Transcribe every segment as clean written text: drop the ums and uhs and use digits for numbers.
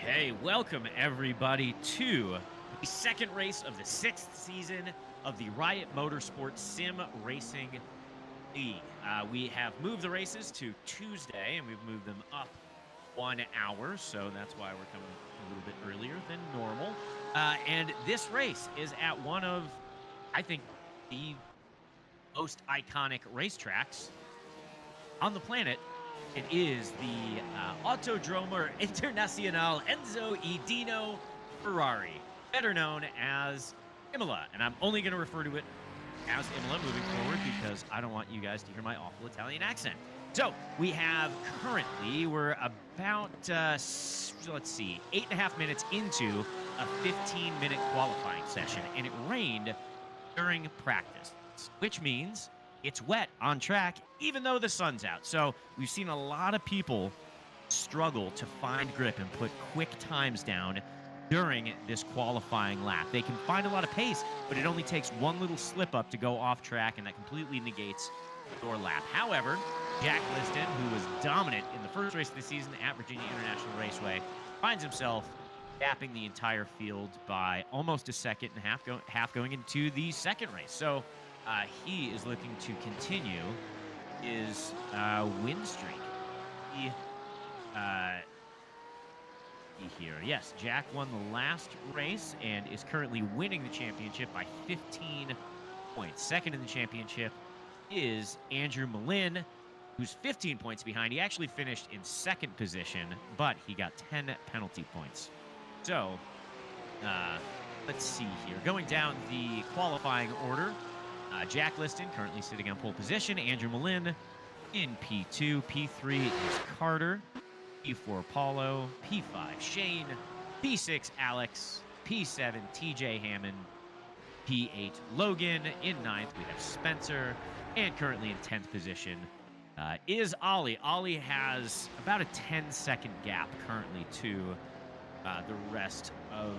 Okay, welcome everybody to the second race of the sixth season of the Riot Motorsports Sim Racing League. We have moved the races to Tuesday, and we've moved them up 1 hour, so that's why we're coming a little bit earlier than normal. And this race is at one of, I think, the most iconic racetracks on the planet. It is the Autodromer Internacional Enzo Edino Ferrari, better known as Imola. And I'm only going to refer to it as Imola moving forward because I don't want you guys to hear my awful Italian accent. So we have currently, we're about, let's see, 8.5 minutes into a 15-minute qualifying session. And it rained during practice, which means it's wet on track, even though the sun's out. So we've seen a lot of people struggle to find grip and put quick times down during this qualifying lap. They can find a lot of pace, but it only takes one little slip up to go off track, and that completely negates your lap. However, Jack Liston, who was dominant in the first race of the season at Virginia International Raceway, finds himself gapping the entire field by almost a second and a half going into the second race. So he is looking to continue his win streak. Here. Yes, Jack won the last race and is currently winning the championship by 15 points. Second in the championship is Andrew Malin, who's 15 points behind. He actually finished in second position, but he got 10 penalty points. So, let's see here. Going down the qualifying order, Jack Liston currently sitting on pole position. Andrew Malin in P2. P3 is Carter. P4 Paulo. P5 Shane. P6 Alex. P7 TJ Hammond. P8 Logan. In ninth we have Spencer. And currently in 10th position is Ollie. Ollie has about a 10-second gap currently to the rest of...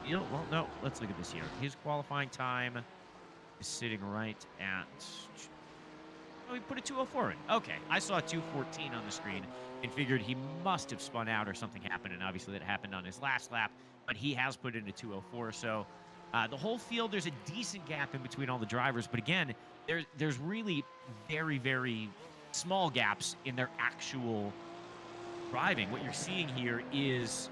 Well, no, let's look at this here. His qualifying time is sitting right at... Oh, he put a 2:04 in. Okay, I saw a 2:14 on the screen and figured he must have spun out or something happened, and obviously that happened on his last lap, but he has put in a 2:04, so the whole field, there's a decent gap in between all the drivers, but again, there's really very, very small gaps in their actual driving. What you're seeing here is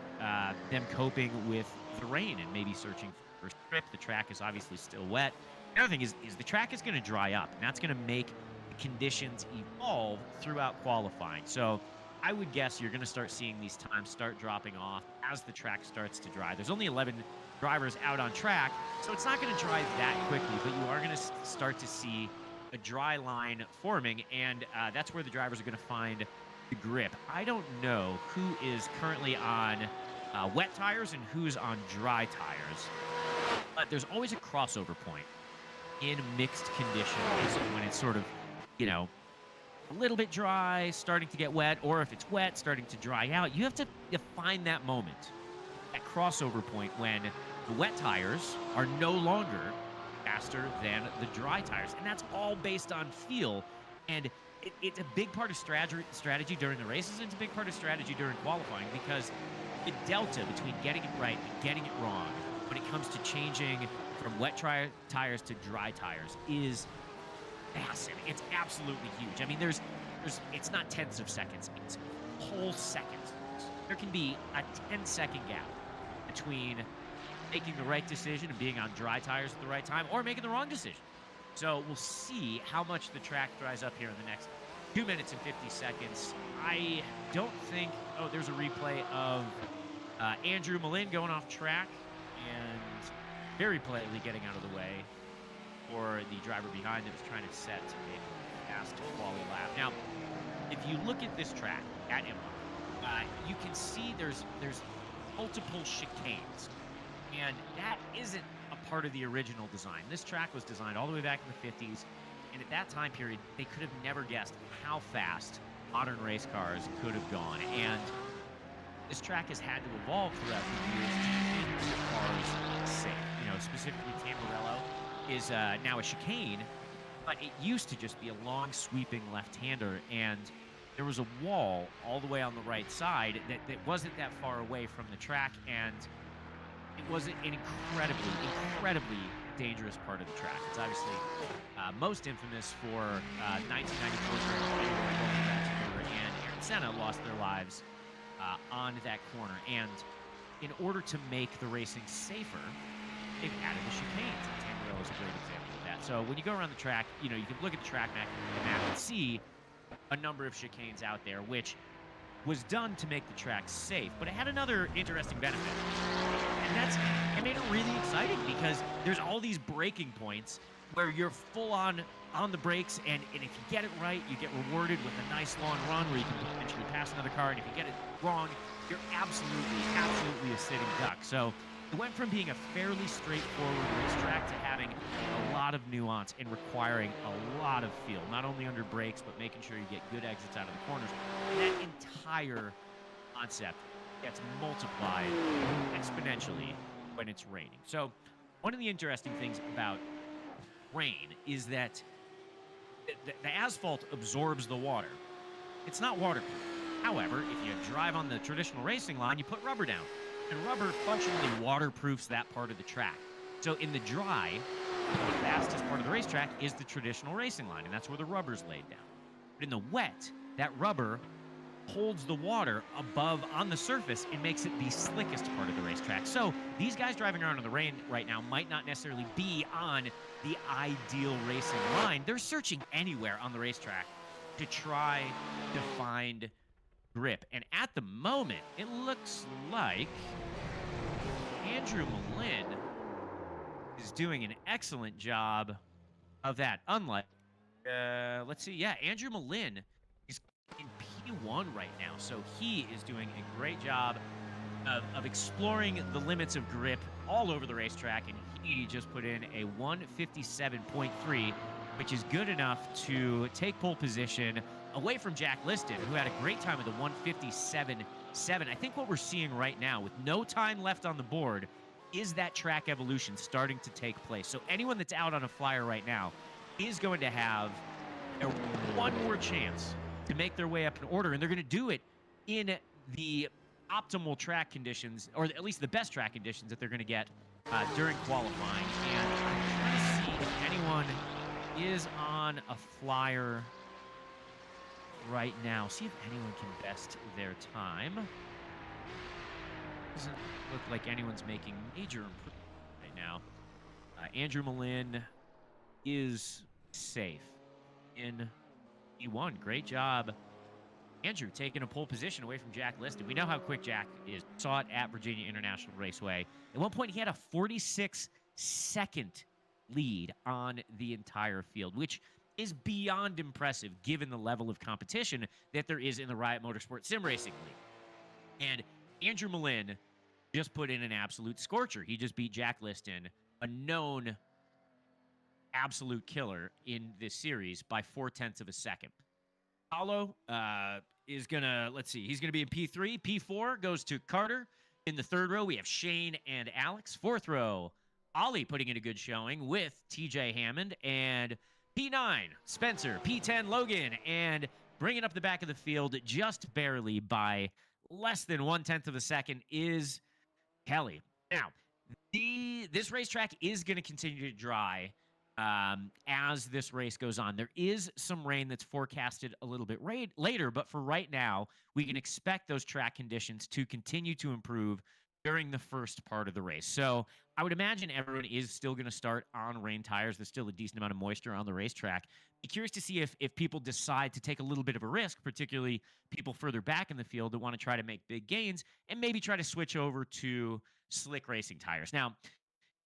them coping with the rain and maybe searching for a strip. The track is obviously still wet. The other thing is the track is going to dry up, and that's going to make the conditions evolve throughout qualifying. So I would guess you're going to start seeing these times start dropping off as the track starts to dry. There's only 11 drivers out on track, so it's not going to dry that quickly, but you are going to start to see a dry line forming, and that's where the drivers are going to find the grip. I don't know who is currently on wet tires and who's on dry tires, but there's always a crossover point in mixed conditions when it's sort of, a little bit dry, starting to get wet, or if it's wet, starting to dry out. You have to find that moment, that crossover point when the wet tires are no longer faster than the dry tires. And that's all based on feel. And it's a big part of strategy during the races, and it's a big part of strategy during qualifying, because the delta between getting it right and getting it wrong when it comes to changing from wet tires to dry tires is massive. It's absolutely huge. I mean, it's not tenths of seconds, it's whole seconds. There can be a 10-second gap between making the right decision and being on dry tires at the right time, or making the wrong decision. So we'll see how much the track dries up here in the next 2 minutes and 50 seconds. I don't think... Oh, there's a replay of Andrew Malin going off track and very politely getting out of the way for the driver behind that was trying to set a fast quali lap. Now, if you look at this track at Imola, you can see there's multiple chicanes, and that isn't a part of the original design. This track was designed all the way back in the 50s, and at that time period, they could have never guessed how fast modern race cars could have gone. And this track has had to evolve throughout the years to keep the cars safe. Specifically Tamburello is now a chicane, but it used to just be a long sweeping left-hander, and there was a wall all the way on the right side that wasn't that far away from the track, and it was an incredibly dangerous part of the track. It's obviously most infamous for 1994 and Aaron Senna lost their lives on that corner. And in order to make the racing safer, they've added the chicanes. And Tamborello is a great example of that. So when you go around the track, you know, you can look at the track map and see a number of chicanes out there, which was done to make the track safe, but it had another interesting benefit. And it made it really exciting because there's all these braking points where you're full on the brakes, and if you get it right, you get rewarded with a nice long run where you can potentially pass another car, and if you get it wrong, you're absolutely a sitting duck. So it went from being a fairly straightforward racetrack to having a lot of nuance and requiring a lot of feel, not only under brakes, but making sure you get good exits out of the corners. And that entire concept gets multiplied exponentially when it's raining. So one of the interesting things about rain is that the asphalt absorbs the water. It's not waterproof. However, if you drive on the traditional racing line, you put rubber down. And rubber functionally waterproofs that part of the track. So in the dry, the fastest part of the racetrack is the traditional racing line, and that's where the rubber's laid down. But in the wet, that rubber holds the water above on the surface and makes it the slickest part of the racetrack. So these guys driving around in the rain right now might not necessarily be on the ideal racing line. They're searching anywhere on the racetrack to try to find grip. And at the moment, it looks like Andrew Malin is doing an excellent job of that. Unlike, let's see, yeah, Andrew Malin is in P1 right now, so he is doing a great job of exploring the limits of grip all over the racetrack, and he just put in a 157.3, which is good enough to take pole position away from Jack Liston, who had a great time with a 157.7. I think what we're seeing right now, with no time left on the board, is that track evolution starting to take place. So anyone that's out on a flyer right now is going to have one more chance to make their way up in order, and they're going to do it in the optimal track conditions, or at least the best track conditions that they're going to get during qualifying. And I'm trying to see if anyone is on a flyer right now. See if anyone can best their time. Doesn't look like anyone's making major improvement right now. Andrew Malin is safe in E1. Great job, Andrew, taking a pole position away from Jack Liston. We know how quick Jack is. Saw it at Virginia International Raceway. At one point, he had a 46-second lead on the entire field, which is beyond impressive given the level of competition that there is in the Riot Motorsport Sim Racing League. And Andrew Malin just put in an absolute scorcher. He just beat Jack Liston, a known absolute killer in this series, by 0.4 of a second. Paulo is going to, let's see, he's going to be in P3. P4 goes to Carter. In the third row, we have Shane and Alex. Fourth row, Ollie putting in a good showing with TJ Hammond. And P9, Spencer. P10, Logan. And bringing up the back of the field just barely by less than 0.1 of a second is Kelly. Now, this racetrack is going to continue to dry as this race goes on. There is some rain that's forecasted a little bit later, but for right now, we can expect those track conditions to continue to improve during the first part of the race. So I would imagine everyone is still going to start on rain tires. There's still a decent amount of moisture on the racetrack. Be curious to see if people decide to take a little bit of a risk, particularly people further back in the field that want to try to make big gains and maybe try to switch over to slick racing tires. Now,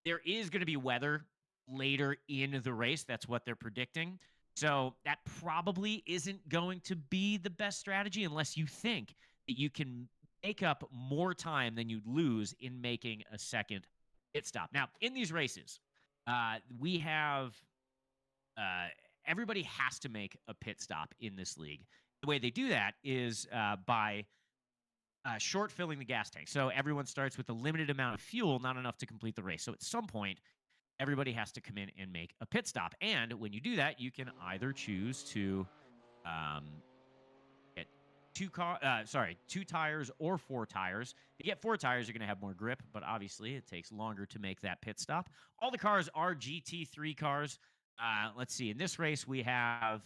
there is going to be weather later in the race. That's what they're predicting. So that probably isn't going to be the best strategy unless you think that you can make up more time than you'd lose in making a second pit stop. Now, in these races, we have everybody has to make a pit stop in this league. The way they do that is by short filling the gas tank. So everyone starts with a limited amount of fuel, not enough to complete the race. So at some point, everybody has to come in and make a pit stop. And when you do that, you can either choose to get two tires or 4 tires. If you get 4 tires, you're going to have more grip, but obviously it takes longer to make that pit stop. All the cars are GT3 cars. Let's see. In this race, we have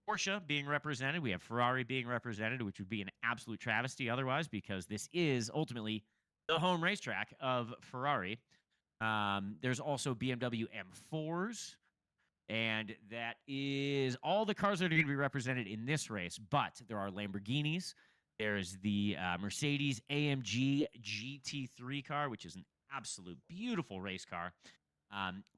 Porsche being represented. We have Ferrari being represented, which would be an absolute travesty otherwise, because this is ultimately the home racetrack of Ferrari. There's also BMW M4s. And that is all the cars that are going to be represented in this race. But there are Lamborghinis. There's the Mercedes AMG GT3 car, which is an absolute beautiful race car.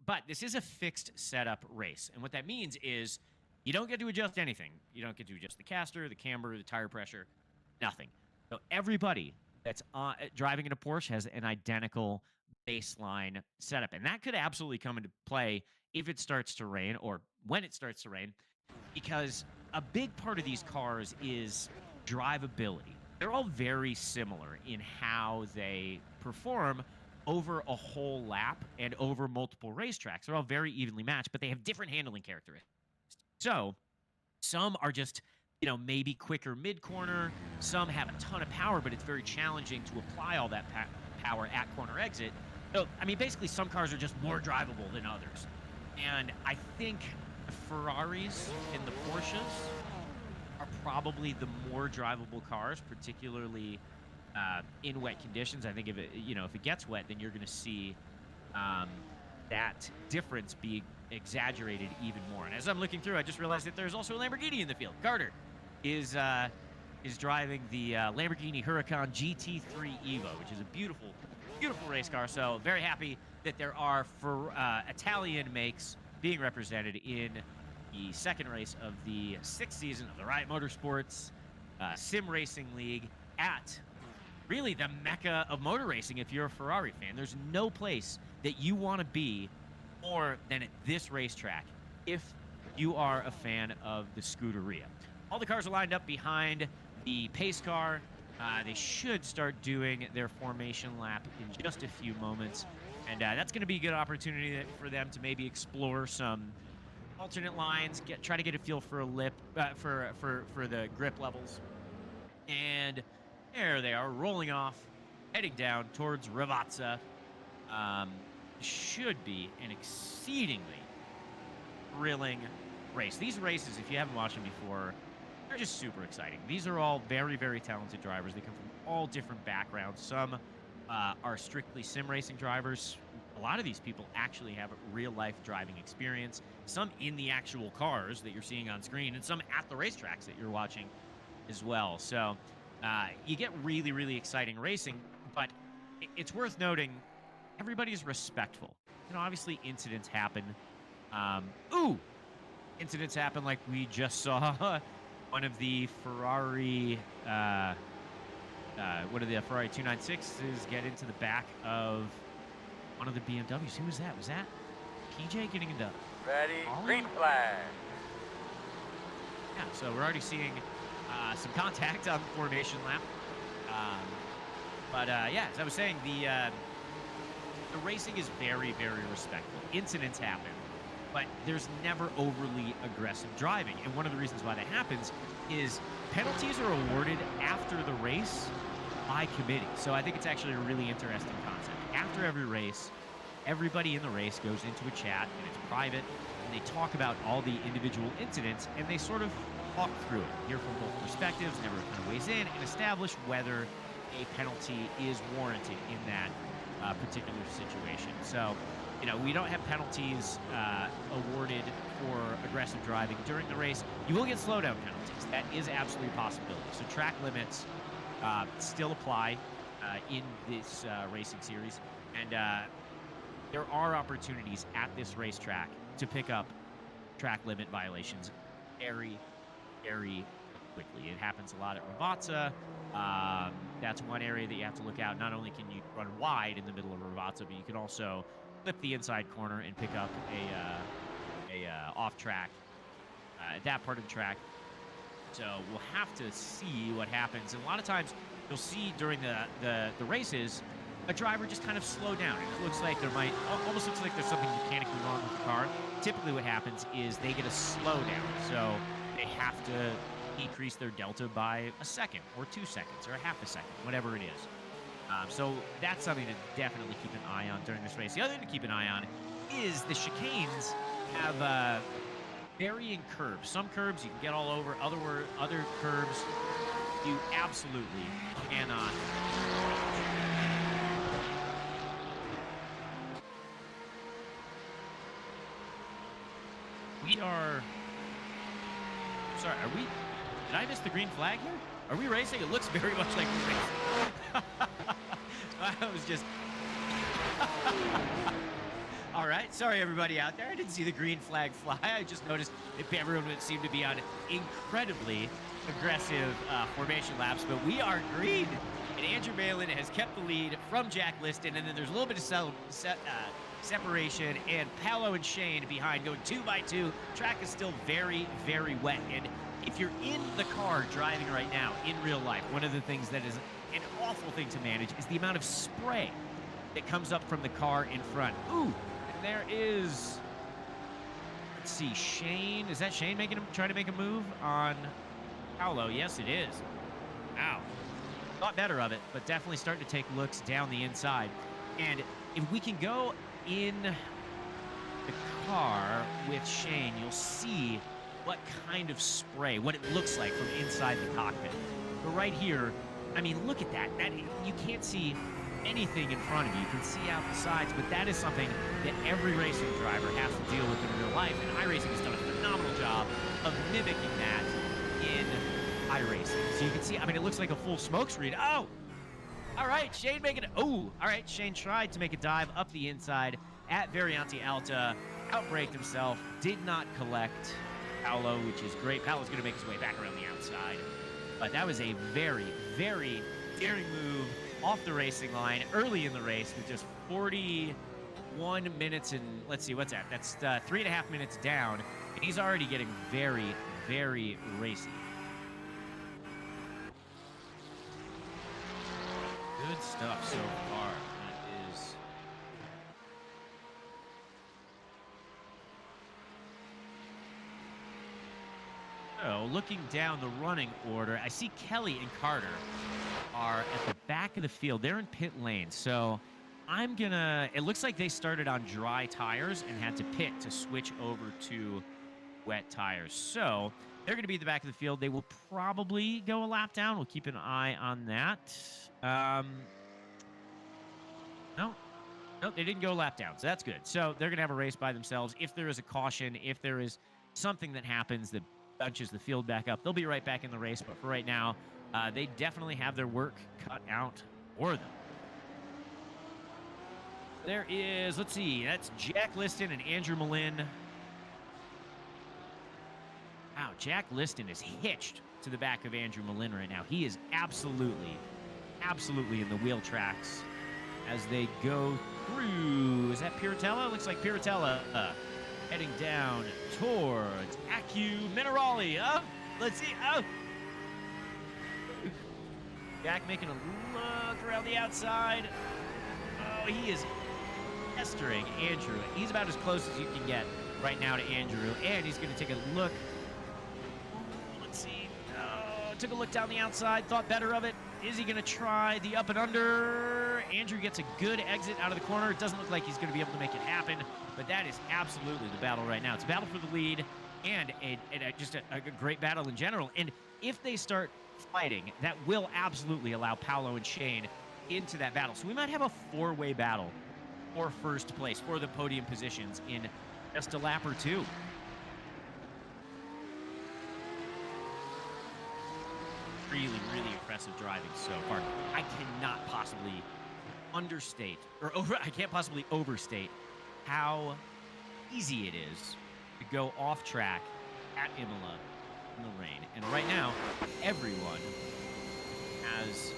But this is a fixed setup race. And what that means is you don't get to adjust anything. You don't get to adjust the caster, the camber, the tire pressure, nothing. So everybody that's driving in a Porsche has an identical baseline setup. And that could absolutely come into play if it starts to rain or when it starts to rain, because a big part of these cars is drivability. They're all very similar in how they perform over a whole lap and over multiple racetracks. They're all very evenly matched, but they have different handling characteristics. So some are just, maybe quicker mid-corner. Some have a ton of power, but it's very challenging to apply all that power at corner exit. So, basically some cars are just more drivable than others. And I think the Ferraris and the Porsches are probably the more drivable cars, particularly in wet conditions. I think if it gets wet, then you're going to see that difference be exaggerated even more. And as I'm looking through, I just realized that there's also a Lamborghini in the field. Carter is driving the Lamborghini Huracan GT3 Evo, which is a beautiful, beautiful race car. So very happy that there are Italian makes being represented in the second race of the 6th season of the Riot Motorsports Sim Racing League at really the mecca of motor racing. If you're a Ferrari fan, there's no place that you want to be more than at this racetrack if you are a fan of the Scuderia. All the cars are lined up behind the pace car. They should start doing their formation lap in just a few moments. And that's going to be a good opportunity for them to maybe explore some alternate lines, try to get a feel for for the grip levels. And there they are, rolling off, heading down towards Ravazza. Should be an exceedingly thrilling race. These races, if you haven't watched them before, they're just super exciting. These are all very, very talented drivers. They come from all different backgrounds. Some are strictly sim racing drivers. A lot of these people actually have real-life driving experience, some in the actual cars that you're seeing on screen, and some at the racetracks that you're watching as well. So you get really, really exciting racing, but it's worth noting everybody's respectful. Obviously incidents happen. Incidents happen like we just saw one of the Ferrari... one of the Ferrari 296s get into the back of one of the BMWs. Who was that? Was that PJ getting into... Ready, green flag. Yeah, so we're already seeing some contact on the formation lap. Yeah, as I was saying, the racing is very, very respectful. Incidents happen, but there's never overly aggressive driving. And one of the reasons why that happens is penalties are awarded after the race by committee. So I think it's actually a really interesting concept. After every race, everybody in the race goes into a chat, and it's private, and they talk about all the individual incidents, and they sort of talk through it, hear from both perspectives, and everyone kind of weighs in, and establish whether a penalty is warranted in that particular situation. So, we don't have penalties awarded for aggressive driving during the race. You will get slowdown penalties. That is absolutely a possibility. So track limits still apply in this racing series. And there are opportunities at this racetrack to pick up track limit violations very, very quickly. It happens a lot at Ravazza. That's one area that you have to look out. Not only can you run wide in the middle of Ravazza, but you can also flip the inside corner and pick up a off track at that part of the track. So we'll have to see what happens. And a lot of times you'll see during the races a driver just kind of slow down. It looks like almost looks like there's something mechanically wrong with the car. Typically what happens is they get a slowdown. So they have to decrease their delta by a second or 2 seconds or half a second, whatever it is. So that's something to definitely keep an eye on during this race. The other thing to keep an eye on is the chicanes have varying curves. Some curves you can get all over. Other curves you absolutely cannot. We are. Sorry, are we? Did I miss the green flag here? Are we racing? It looks very much like we're racing. I was just. All right, sorry everybody out there. I didn't see the green flag fly. I just noticed that everyone seemed to be on incredibly aggressive formation laps, but we are green. And Andrew Malin has kept the lead from Jack Liston, and then there's a little bit of separation, and Paolo and Shane behind going 2 by 2. Track is still very, very wet, and if you're in the car driving right now in real life, one of the things that is an awful thing to manage is the amount of spray that comes up from the car in front. Ooh, and there is, let's see, Shane. Is that Shane trying to make a move on Paolo? Yes, it is. Wow. Thought better of it, but definitely starting to take looks down the inside. And if we can go in the car with Shane, you'll see what kind of spray, what it looks like from inside the cockpit. But right here, I mean, look at that. You can't see anything in front of you. You can see out the sides, but that is something that every racing driver has to deal with in real life. And iRacing has done a phenomenal job of mimicking that in iRacing. So you can see, I mean, it looks like a full smoke screen. Oh! All right, Shane making it. Oh, all right. Shane tried to make a dive up the inside at Variante Alta, outbraked himself, did not collect Paolo, which is great. Paolo's going to make his way back around the outside. But that was a very, very daring move off the racing line early in the race with just 41 minutes and, let's see, what's that? That's 3.5 minutes down. And he's already getting very, very racy. Good stuff so far. That is. So, looking down the running order, I see Kelly and Carter are at the back of the field. They're in pit lane. So, I'm gonna. It looks like they started on dry tires and had to pit to switch over to wet tires. So, they're going to be at the back of the field. They will probably go a lap down. We'll keep an eye on that. No, they didn't go a lap down, so that's good. So they're going to have a race by themselves. If there is a caution, if there is something that happens that bunches the field back up, they'll be right back in the race. But for right now, they definitely have their work cut out for them. There is, let's see, that's Jack Liston and Andrew Malin. Wow, Jack Liston is hitched to the back of Andrew Malin right now. He is absolutely in the wheel tracks as they go through. Is that Piratella? Looks like Piratella heading down towards Accu Minerali. Oh, let's see. Oh. Jack making a look around the outside. Oh, he is pestering Andrew. He's about as close as you can get right now to Andrew. And he's going to take a look. Let's see. Oh, took a look down the outside. Thought better of it. Is he going to try the up and under? Andrew gets a good exit out of the corner. It doesn't look like he's going to be able to make it happen, but that is absolutely the battle right now. It's a battle for the lead and just a great battle in general. And if they start fighting, that will absolutely allow Paolo and Shane into that battle. So we might have a four-way battle for first place, for the podium positions in just a lap or two. Really impressive driving so far. I cannot possibly understate, I can't possibly overstate how easy it is to go off track at Imola in the rain. And right now, everyone has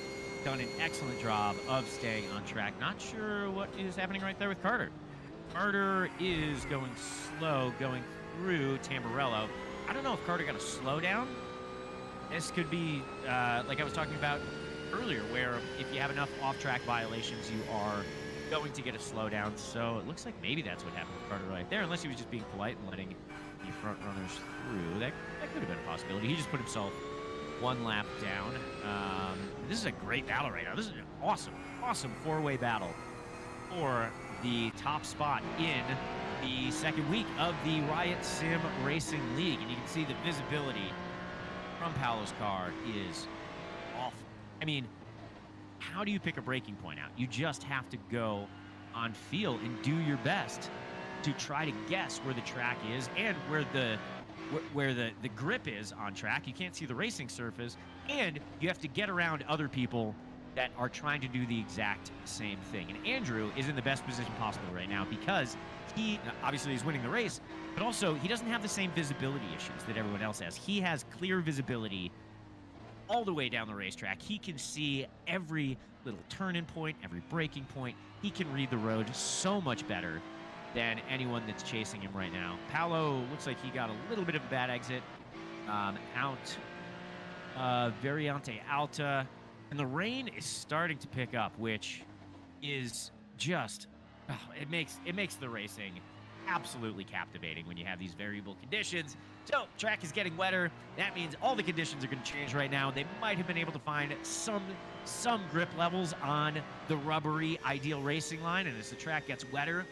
done an excellent job of staying on track. Not sure what is happening right there with Carter. Carter is going slow, going through Tamburello. I don't know if Carter got a slowdown. This could be, like I was talking about earlier, where if you have enough off-track violations, you are going to get a slowdown. So it looks like maybe that's what happened with Carter right there, unless he was just being polite and letting the front runners through. That could have been a possibility. He just put himself one lap down. This is a great battle right now. This is an awesome four-way battle for the top spot in the second week of the Riot Sim Racing League. And you can see the visibility from Paolo's car is awful. I mean, how do you pick a braking point out? You just have to go on feel and do your best to try to guess where the track is and where the grip is on track. You can't see the racing surface, and you have to get around other people that are trying to do the exact same thing. And Andrew is in the best position possible right now because he obviously is winning the race, but also he doesn't have the same visibility issues that everyone else has. He has clear visibility all the way down the racetrack. He can see every little turning point, every braking point. He can read the road so much better than anyone that's chasing him right now. Paolo looks like he got a little bit of a bad exit. Variante Alta. And the rain is starting to pick up, which is just, it makes the racing absolutely captivating when you have these variable conditions. So, track is getting wetter. That means all the conditions are going to change right now. They might have been able to find some grip levels on the rubbery ideal racing line. And as the track gets wetter,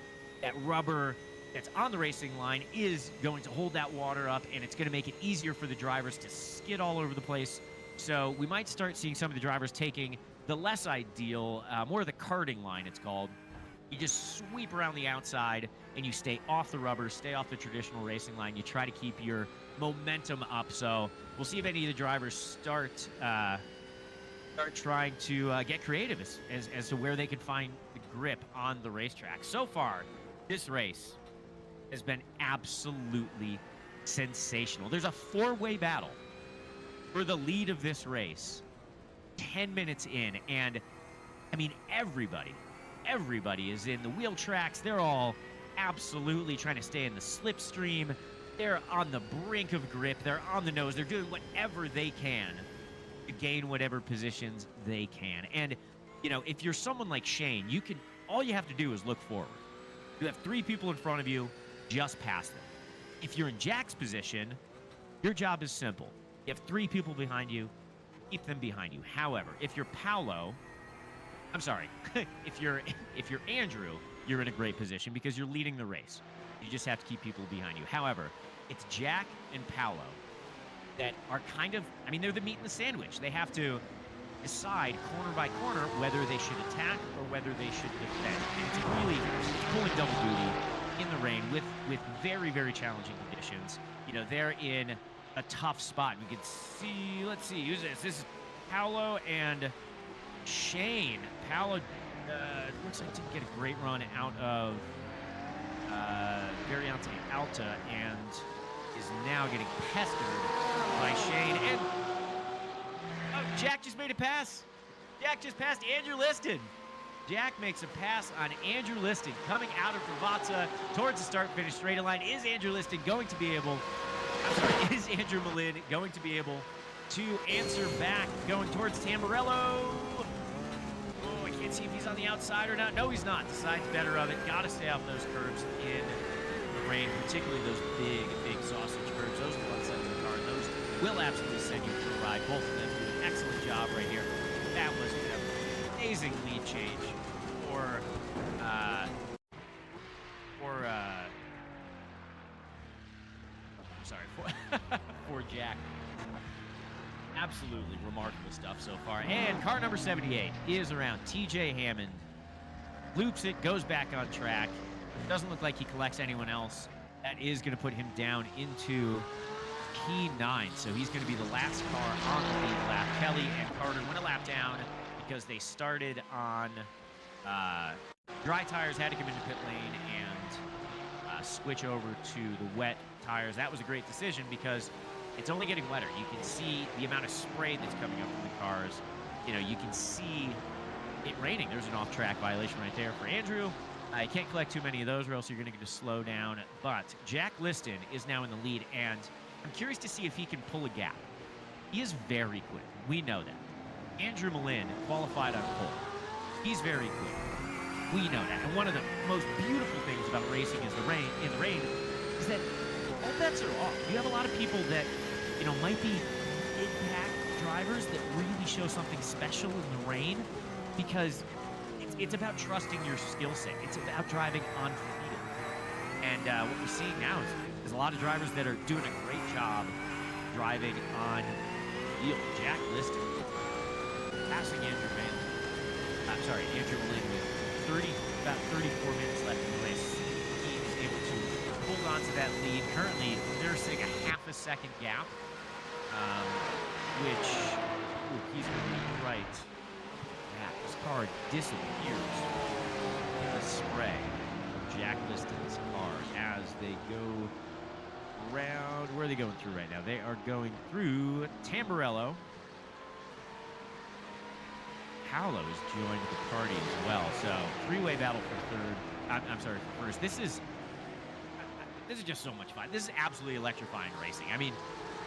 that rubber that's on the racing line is going to hold that water up, and it's going to make it easier for the drivers to skid all over the place. So we might start seeing some of the drivers taking the less ideal, more of the karting line, it's called. You just sweep around the outside, and you stay off the rubber, stay off the traditional racing line. You try to keep your momentum up. So we'll see if any of the drivers start trying to get creative as to where they can find the grip on the racetrack. So far, this race has been absolutely sensational. There's a four-way battle for the lead of this race 10 minutes in, and I mean everybody is in the wheel tracks. They're all absolutely trying to stay in the slipstream. They're on the brink of grip. They're on the nose. They're doing whatever they can to gain whatever positions they can. And you know, if you're someone like Shane, all you have to do is look forward. You have three people in front of you, just pass them. If you're in Jack's position, your job is simple. You have three people behind you, keep them behind you. However, if you're Paolo, I'm sorry, if you're Andrew, you're in a great position because you're leading the race. You just have to keep people behind you. However, it's Jack and Paolo that are kind of, I mean, they're the meat and the sandwich. They have to decide corner by corner whether they should attack or whether they should defend. And it's pulling double duty in the rain with very, very challenging conditions. You know, they're in a tough spot. You can see, let's see, who's this? This is Paolo and Shane. Paolo looks like didn't get a great run out of Variante Alta and is now getting pestered by Shane. And Jack just made a pass. Jack just passed Andrew Liston. Jack makes a pass on Andrew Liston coming out of Ravazza towards the start-finish straight line. Is Andrew Liston going to be able... is Andrew Malin going to be able to answer back going towards Tamburello? Oh, I can't see if he's on the outside or not. No, he's not. Decides better of it. Got to stay off those curves in the rain, particularly those big sausage curves. Those are the ones setting the car. Those will absolutely send you for a ride. Both of them do an excellent job right here. That was an amazing lead change for for Jack. Absolutely remarkable stuff so far. And car number 78 is around. TJ Hammond loops it, goes back on track. Doesn't look like he collects anyone else. That is going to put him down into P9. So he's going to be the last car on the lead lap. Kelly and Carter went a lap down because they started on dry tires, had to come into pit lane and switch over to the wet tires. That was a great decision because it's only getting wetter. You can see the amount of spray that's coming up from the cars. You know, you can see it raining. There's an off-track violation right there for Andrew. You can't collect too many of those or else you're going to get to slow down. But Jack Liston is now in the lead, and I'm curious to see if he can pull a gap. He is very quick. We know that. Andrew Malin qualified on pole. He's very quick. We know that. And one of the most beautiful things about racing is in the rain is that all bets are off. You have a lot of people that, you know, might be impact drivers that really show something special in the rain because it's about trusting your skill set. It's about driving on field. And what we're seeing now is there's a lot of drivers that are doing a great job driving on field. Jack Liston passing Andrew Malin with about 34 minutes left in the race. He is able to hold on to that lead. Currently, they're seeing a half a second gap, which he's going to be right. Yeah, his car disappears in the spray of Jack Liston's car as they go around. Where are they going through right now? They are going through Tamburello. Paolo has joined the party as well. So three-way battle for third. I'm sorry, for first. This is just so much fun. This is absolutely electrifying racing. I mean,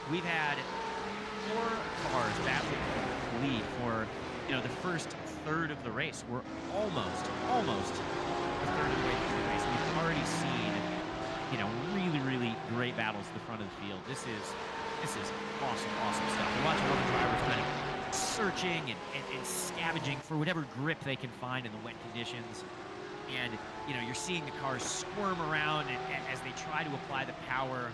we've had 4 cars battling the lead for, you know, the first third of the race. We're almost a third of the way through the race. We've already seen, you know, really great battles at the front of the field. This is awesome stuff. We're watching all the drivers kind of searching and scavenging for whatever grip they can find in the wet conditions. And, you know, you're seeing the cars squirm around as they try to apply the power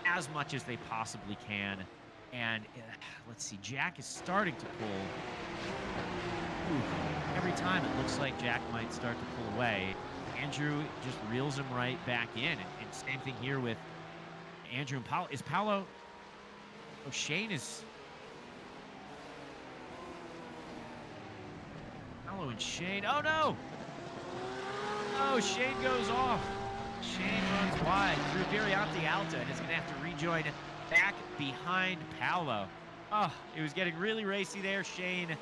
as much as they possibly can. And let's see, Jack is starting to pull. Every time it looks like Jack might start to pull away, Andrew just reels him right back in. And same thing here with Andrew and Paolo. Is Paolo... Oh, Shane is... Paolo and Shane. Oh, no! Oh, Shane goes off. Shane runs wide through Viriante Alta and is going to have to rejoin back behind Paolo. Oh, it was getting really racy there. Shane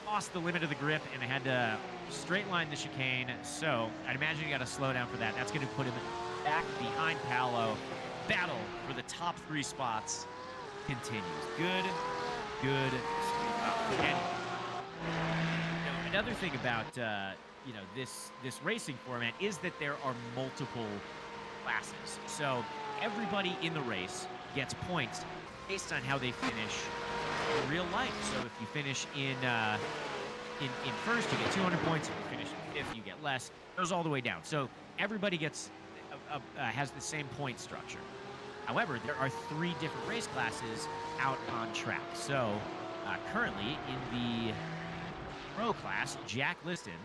lost the limit of the grip and had to straight line the chicane. So I'd imagine you got to slow down for that. That's going to put him back behind Paolo. Battle for the top 3 spots continues. Good. And another thing about you know, this racing format is that there are multiple classes. So everybody in the race gets points based on how they finish in real life. So if you finish in first, you get 200 points. If you finish in fifth, you get less. It goes all the way down. So everybody gets has the same point structure. However, there are 3 different race classes out on track. So currently in the pro class, Jack Liston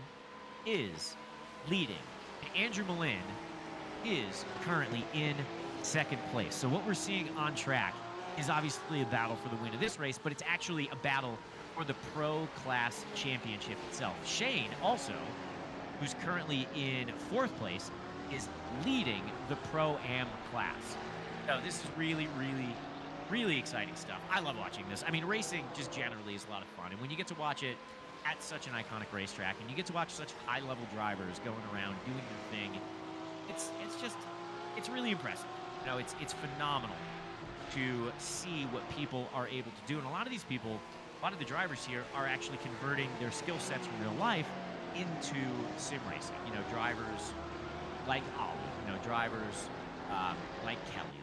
is leading. Andrew Malin is currently in second place. So what we're seeing on track is obviously a battle for the win of this race, but it's actually a battle for the pro class championship itself. Shane also, who's currently in 4th place, is leading the pro-am class. So this is really exciting stuff. I love watching this. I mean, racing just generally is a lot of fun. And when you get to watch it at such an iconic racetrack and you get to watch such high-level drivers going around doing their thing, it's really impressive. You know, it's phenomenal to see what people are able to do. And a lot of these people, a lot of the drivers here are actually converting their skill sets from real life into sim racing. You know, drivers like Ollie, you know, drivers like Kelly,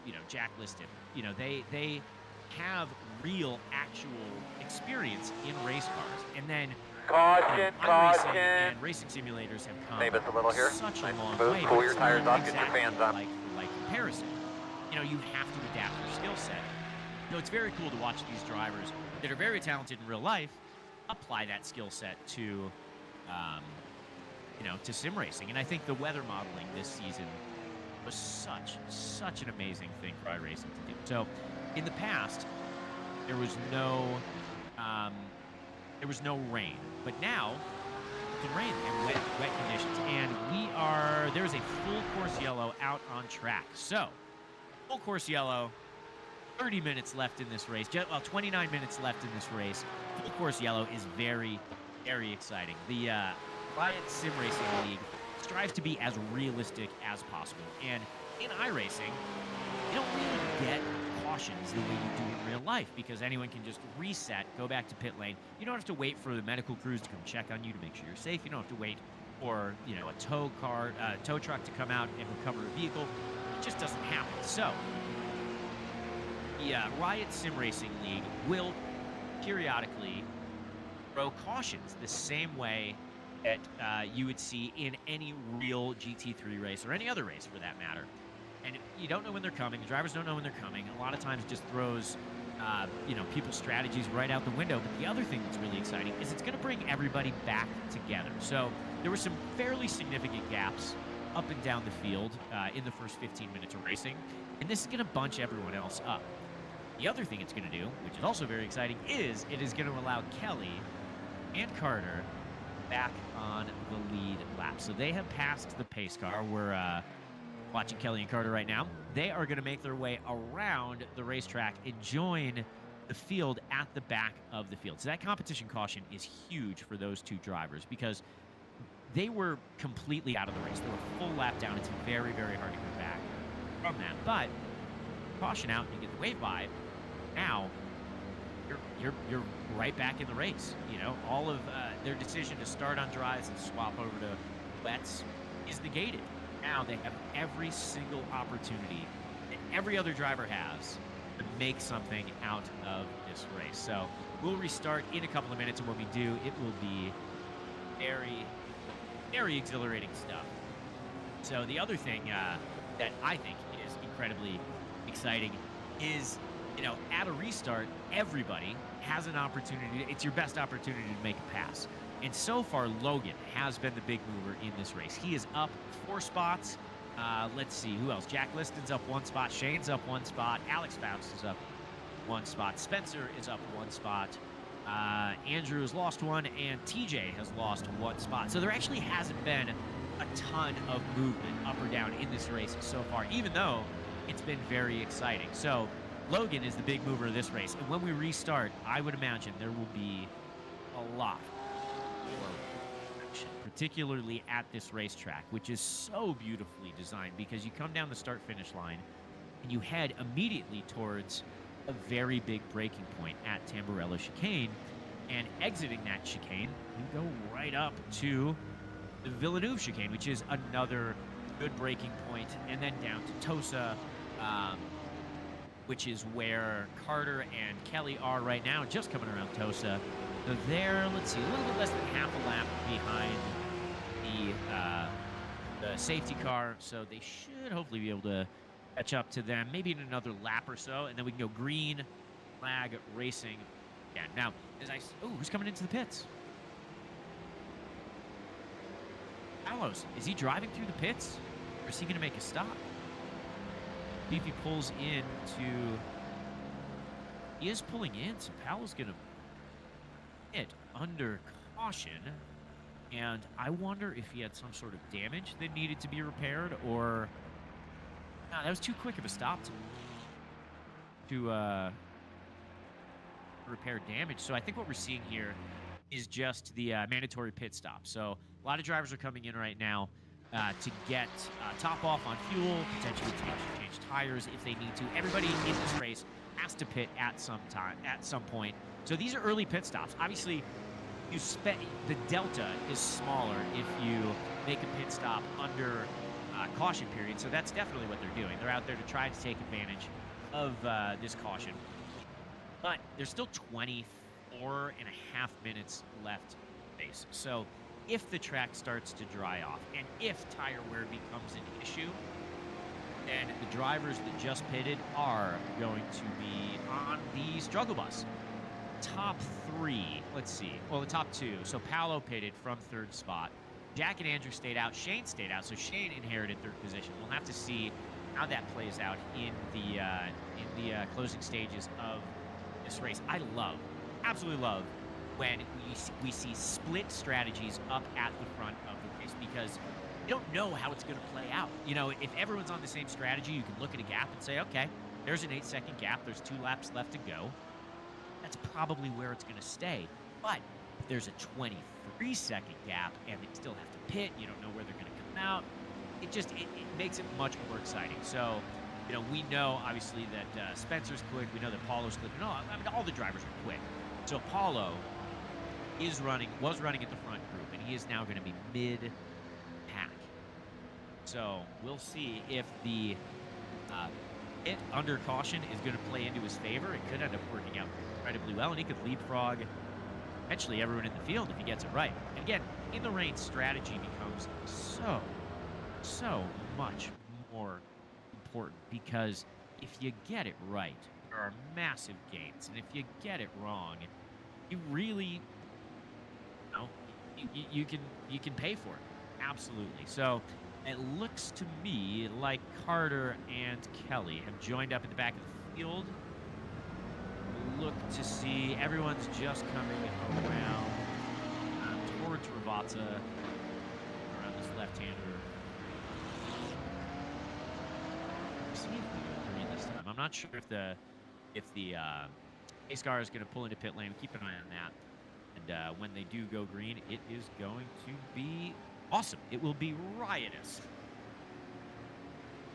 you know, Jack Liston. You know, they have real, actual experience in race cars. And then Caution. and racing simulators have come Save us a little here. such a Nice long smooth. way. Pull but your it's tires not off, get your exactly fans on. like comparison. You know, you have to adapt your skill set. You know, it's very cool to watch these drivers that are very talented in real life apply that skill set to, you know, to sim racing. And I think the weather modeling this season was such an amazing thing for iRacing to do. So, in the past, there was no rain, but now it can rain and wet conditions, and there's a full course yellow out on track. So, full course yellow, 30 minutes left in this race. Well, 29 minutes left in this race. Full course yellow is very exciting. The Riot Sim Racing League strives to be as realistic as possible, and in iRacing, you don't really get cautions the way you do in real life because anyone can just reset, go back to pit lane. You don't have to wait for the medical crews to come check on you to make sure you're safe. You don't have to wait or, you know, a tow truck to come out and recover a vehicle. It just doesn't happen. So, the Riot Sim Racing League will periodically throw cautions the same way that you would see in any real GT3 race or any other race for that matter. And you don't know when they're coming. The drivers don't know when they're coming. A lot of times it just throws, you know, people's strategies right out the window. But the other thing that's really exciting is it's going to bring everybody back together. So there were some fairly significant gaps up and down the field in the first 15 minutes of racing. And this is going to bunch everyone else up. The other thing it's going to do, which is also very exciting, is it is going to allow Kelly and Carter back on the lead lap. So they have passed the pace car. We're watching Kelly and Carter right now. They are going to make their way around the racetrack and join the field at the back of the field. So that competition caution is huge for those two drivers because they were completely out of the race. They were full lap down. It's very, very hard to come back from that. But caution out, you get the wave by. Now you're right back in the race. You know, all of their decision to start on dries and swap over to wets is negated. Now they have every single opportunity that every other driver has to make something out of this race. So we'll restart in a couple of minutes, and when we do, it will be very, very exhilarating stuff. So the other thing that I think is incredibly exciting is, you know, at a restart, everybody has an opportunity. It's your best opportunity to make a pass. And so far, Logan has been the big mover in this race. He is up 4 spots. Let's see, who else? Jack Liston's up 1 spot. Shane's up 1 spot. Alex Faust is up 1 spot. Spencer is up 1 spot. Andrew has lost 1, and TJ has lost 1 spot. So there actually hasn't been a ton of movement up or down in this race so far, even though it's been very exciting. So Logan is the big mover of this race. And when we restart, I would imagine there will be a lot more action, particularly at this racetrack, which is so beautifully designed because you come down the start-finish line and you head immediately towards a very big braking point at Tamburello Chicane. And exiting that chicane, you go right up to the Villeneuve Chicane, which is another good braking point, and then down to Tosa, which is where Carter and Kelly are right now, just coming around Tosa. So they're, let's see, a little bit less than half a lap behind the safety car, so they should hopefully be able to catch up to them, maybe in another lap or so, and then we can go green flag racing again. Now, who's coming into the pits? Palos, is he driving through the pits, or is he going to make a stop? See if he pulls in to... He is pulling in, so Paolo's going to hit under caution. And I wonder if he had some sort of damage that needed to be repaired, or... No, that was too quick of a stop to repair damage. So I think what we're seeing here is just the mandatory pit stop. So a lot of drivers are coming in right now to get top off on fuel, potentially change tires if they need to. Everybody in this race has to pit at some point. So these are early pit stops. Obviously, the delta is smaller if you make a pit stop under caution period. So that's definitely what they're doing. They're out there to try to take advantage of this caution. But there's still 24 and a half minutes left race. So if the track starts to dry off and if tire wear becomes an issue, then the drivers that just pitted are going to be on the struggle bus. Top 3, let's see. Well, the top 2. So Paolo pitted from 3rd spot. Jack and Andrew stayed out. Shane stayed out. So Shane inherited 3rd position. We'll have to see how that plays out in the closing stages of this race. I absolutely love when we see split strategies up at the front of the race because you don't know how it's going to play out. You know, if everyone's on the same strategy, you can look at a gap and say, okay, there's an 8-second gap. There's 2 laps left to go. That's probably where it's going to stay. But if there's a 23-second gap and they still have to pit, you don't know where they're going to come out, it makes it much more exciting. So, you know, we know, obviously, that Spencer's quick. We know that Paulo's quick. No, I mean, all the drivers are quick. So Paulo was running at the front group, and he is now going to be So we'll see if the hit under caution is going to play into his favor. It could end up working out incredibly well, and he could leapfrog eventually everyone in the field if he gets it right. And again, in the rain, strategy becomes so much more important because if you get it right, there are massive gains, and if you get it wrong, you really, you can pay for it. Absolutely. So it looks to me like Carter and Kelly have joined up in the back of the field. Look to see everyone's just coming around towards Ravazza, around this left-hander. See if we go green this time. I'm not sure if the pace car is going to pull into pit lane. Keep an eye on that. And when they do go green, it is going to be awesome. It will be riotous.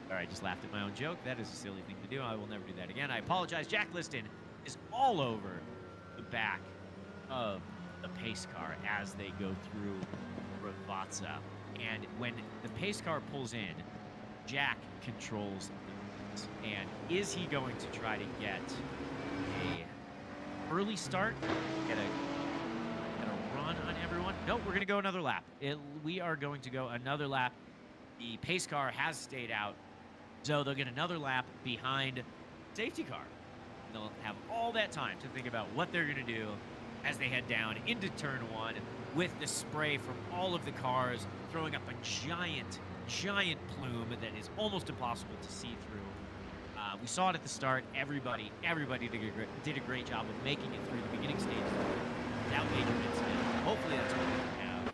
All right, just laughed at my own joke. That is a silly thing to do. I will never do that again. I apologize. Jack Liston is all over the back of the pace car as they go through Ravazza. And when the pace car pulls in, Jack controls the pace. And is he going to try to get a early start, get a run on everyone? No, we're going to go another lap. We are going to go another lap. The pace car has stayed out, so they'll get another lap behind safety car. They'll have all that time to think about what they're going to do as they head down into turn one with the spray from all of the cars throwing up a giant plume that is almost impossible to see through. We saw it at the start. Everybody did a great job of making it through the beginning stage without major incident. Hopefully that's what we have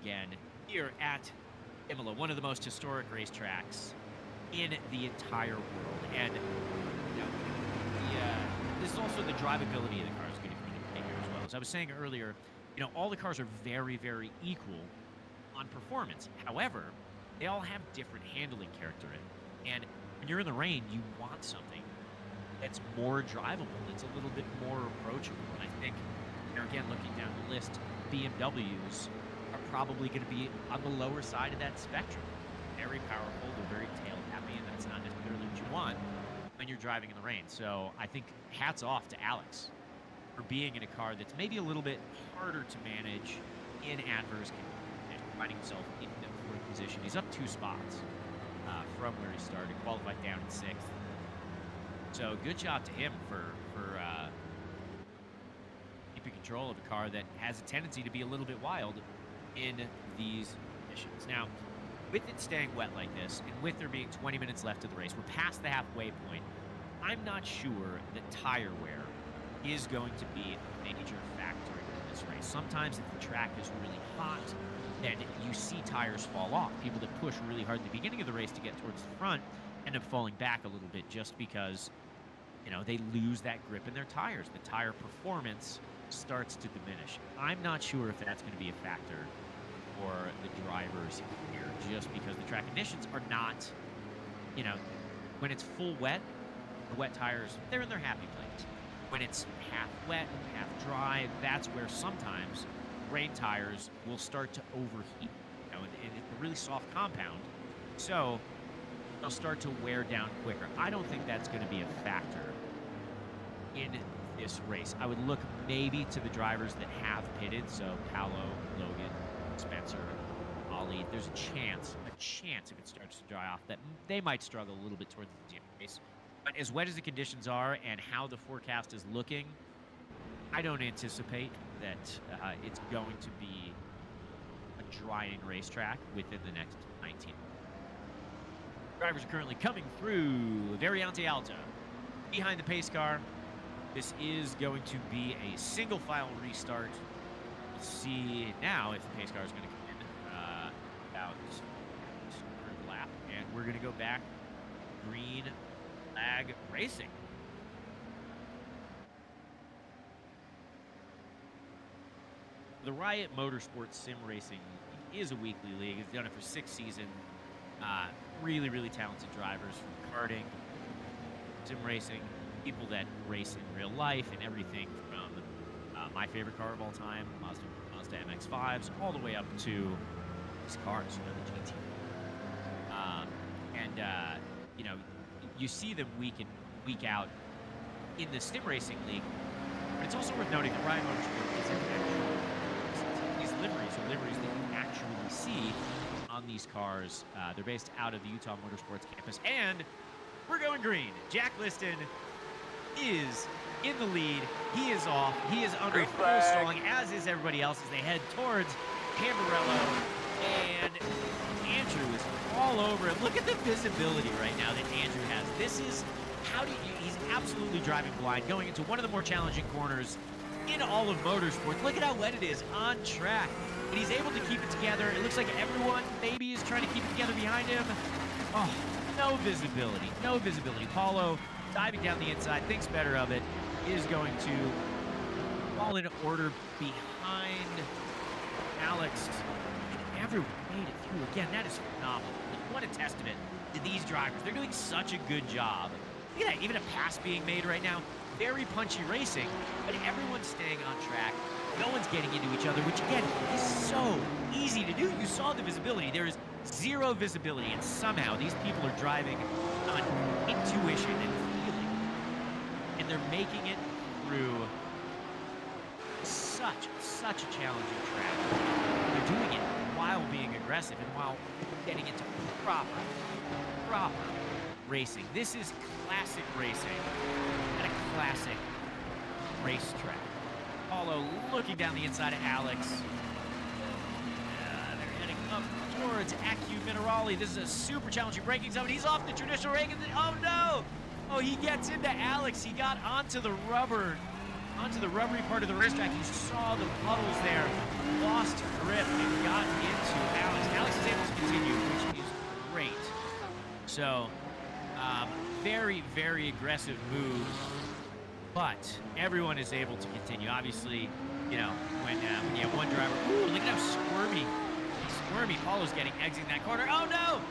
again here at Imola, one of the most historic racetracks in the entire world. And this is also the drivability of the cars getting into play here as well. As I was saying earlier, all the cars are very equal on performance. However, they all have different handling characteristics. And when you're in the rain, you want something that's more drivable, that's a little bit more approachable. And I think, again, looking down the list, BMWs are probably going to be on the lower side of that spectrum. Very powerful, they're very tail-happy, and that's not necessarily what you want when you're driving in the rain. So I think hats off to Alex for being in a car that's maybe a little bit harder to manage in adverse conditions, finding himself in the fourth position. He's up 2 spots from where he started, qualified down in 6th. So good job to him for keeping control of a car that has a tendency to be a little bit wild in these conditions. Now, with it staying wet like this, and with there being 20 minutes left of the race, we're past the halfway point. I'm not sure that tire wear is going to be a major factor in this race. Sometimes if the track is really hot, then you see tires fall off. People that push really hard at the beginning of the race to get towards the front end up falling back a little bit just because, they lose that grip in their tires. The tire performance starts to diminish. I'm not sure if that's going to be a factor for the drivers here, just because the track conditions are not, when it's full wet, the wet tires, they're in their happy place. When it's half wet, half dry, that's where sometimes rain tires will start to overheat, and it's a really soft compound, so they'll start to wear down quicker. I don't think that's going to be a factor in this race. I would look maybe to the drivers that have pitted, so Paolo, Logan, Spencer, Ollie. There's a chance if it starts to dry off that they might struggle a little bit towards the end of the race. But as wet as the conditions are and how the forecast is looking, I don't anticipate that it's going to be a drying racetrack within the next 19. Drivers are currently coming through Variante Alta behind the pace car. This is going to be a single file restart. We'll see now if the pace car is going to come in about third lap, and we're going to go back green flag racing. The Riot Motorsports Sim Racing is a weekly league. It's done it for 6 seasons. Really talented drivers from karting, sim racing, people that race in real life, and everything from my favorite car of all time, Mazda MX-5s, all the way up to these cars, the GT3. you know, you see them week in, week out in the sim racing league. But it's also worth noting that Riot Motorsport is an actual, these liveries are liveries that you actually see on these cars. They're based out of the Utah Motorsports campus. And we're going green. Jack Liston is in the lead. He is off. He is under full stalling, as is everybody else as they head towards Tamburello. And Andrew is all over it. Look at the visibility right now that Andrew has. This is he's absolutely driving blind, going into one of the more challenging corners in all of motorsports. Look at how wet it is on track. But he's able to keep it together. It looks like everyone maybe is trying to keep it together behind him. Oh, no visibility. No visibility. Paulo diving down the inside, thinks better of it, is going to fall into order behind Alex. And everyone made it through. Again, that is phenomenal. What a testament to these drivers. They're doing such a good job. Look at that, even a pass being made right now. Very punchy racing, but everyone's staying on track. No one's getting into each other, which again is so easy to do. You saw the visibility. There is zero visibility, and somehow these people are driving on intuition and feeling, and they're making it through such a challenging track. They're doing it while being aggressive and while getting into proper racing. This is classic racing at a classic racetrack. Paulo looking down the inside of Alex. They're heading up towards Accu Minerali. This is a super challenging braking zone. He's off the traditional braking. Oh no! Oh, he gets into Alex. He got onto the rubbery part of the racetrack. You saw the puddles there. Lost grip and got into Alex. Alex is able to continue, which is great. So, very, very aggressive move. But everyone is able to continue. Obviously, you know, when you have one driver. Ooh, look at how squirmy Paulo's getting exiting that corner. Oh no!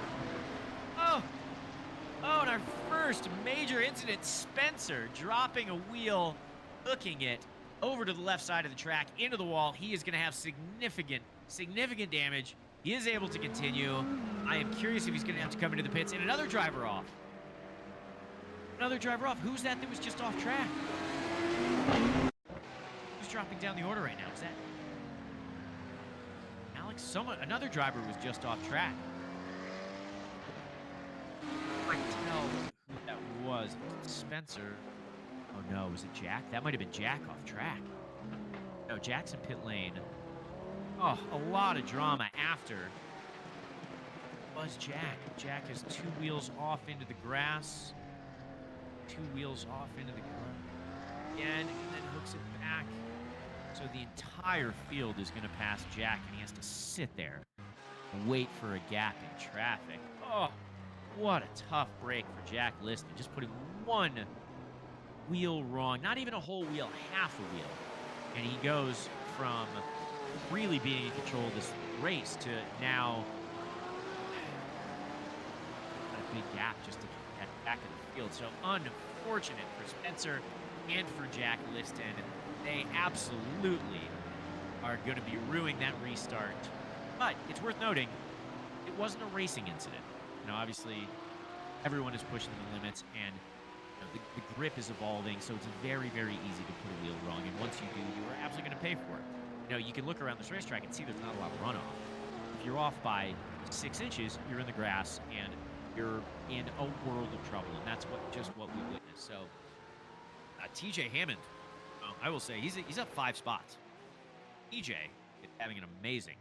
Oh, and our first major incident, Spencer dropping a wheel, hooking it over to the left side of the track into the wall. He is going to have significant damage. He is able to continue. I am curious if he's going to have to come into the pits. And another driver off. Who's that was just off track? Who's dropping down the order right now? Is that Alex? Another driver was just off track. I can't tell who that was. Spencer. Oh no, was it Jack? That might have been Jack off track. No, Jack's in pit lane. Oh, a lot of drama after. It was Jack. Jack has two wheels off into the grass. Two wheels off into the ground again, and then hooks it back. So the entire field is going to pass Jack, and he has to sit there and wait for a gap in traffic. Oh, what a tough break for Jack Liston. Just putting one wheel wrong, not even a whole wheel, half a wheel. And he goes from really being in control of this race to now a big gap just to get back in the field. So unfortunate for Spencer and for Jack Liston. They absolutely are going to be ruining that restart. But it's worth noting, it wasn't a racing incident. You know, obviously, everyone is pushing the limits, and you know, the grip is evolving, so it's very, very easy to put a wheel wrong. And once you do, you are absolutely going to pay for it. You know, you can look around this racetrack and see there's not a lot of runoff. If you're off by 6 inches, you're in the grass, and you're in a world of trouble, and that's just what we witnessed. So, TJ Hammond, I will say, he's up 5 spots. TJ is having an amazing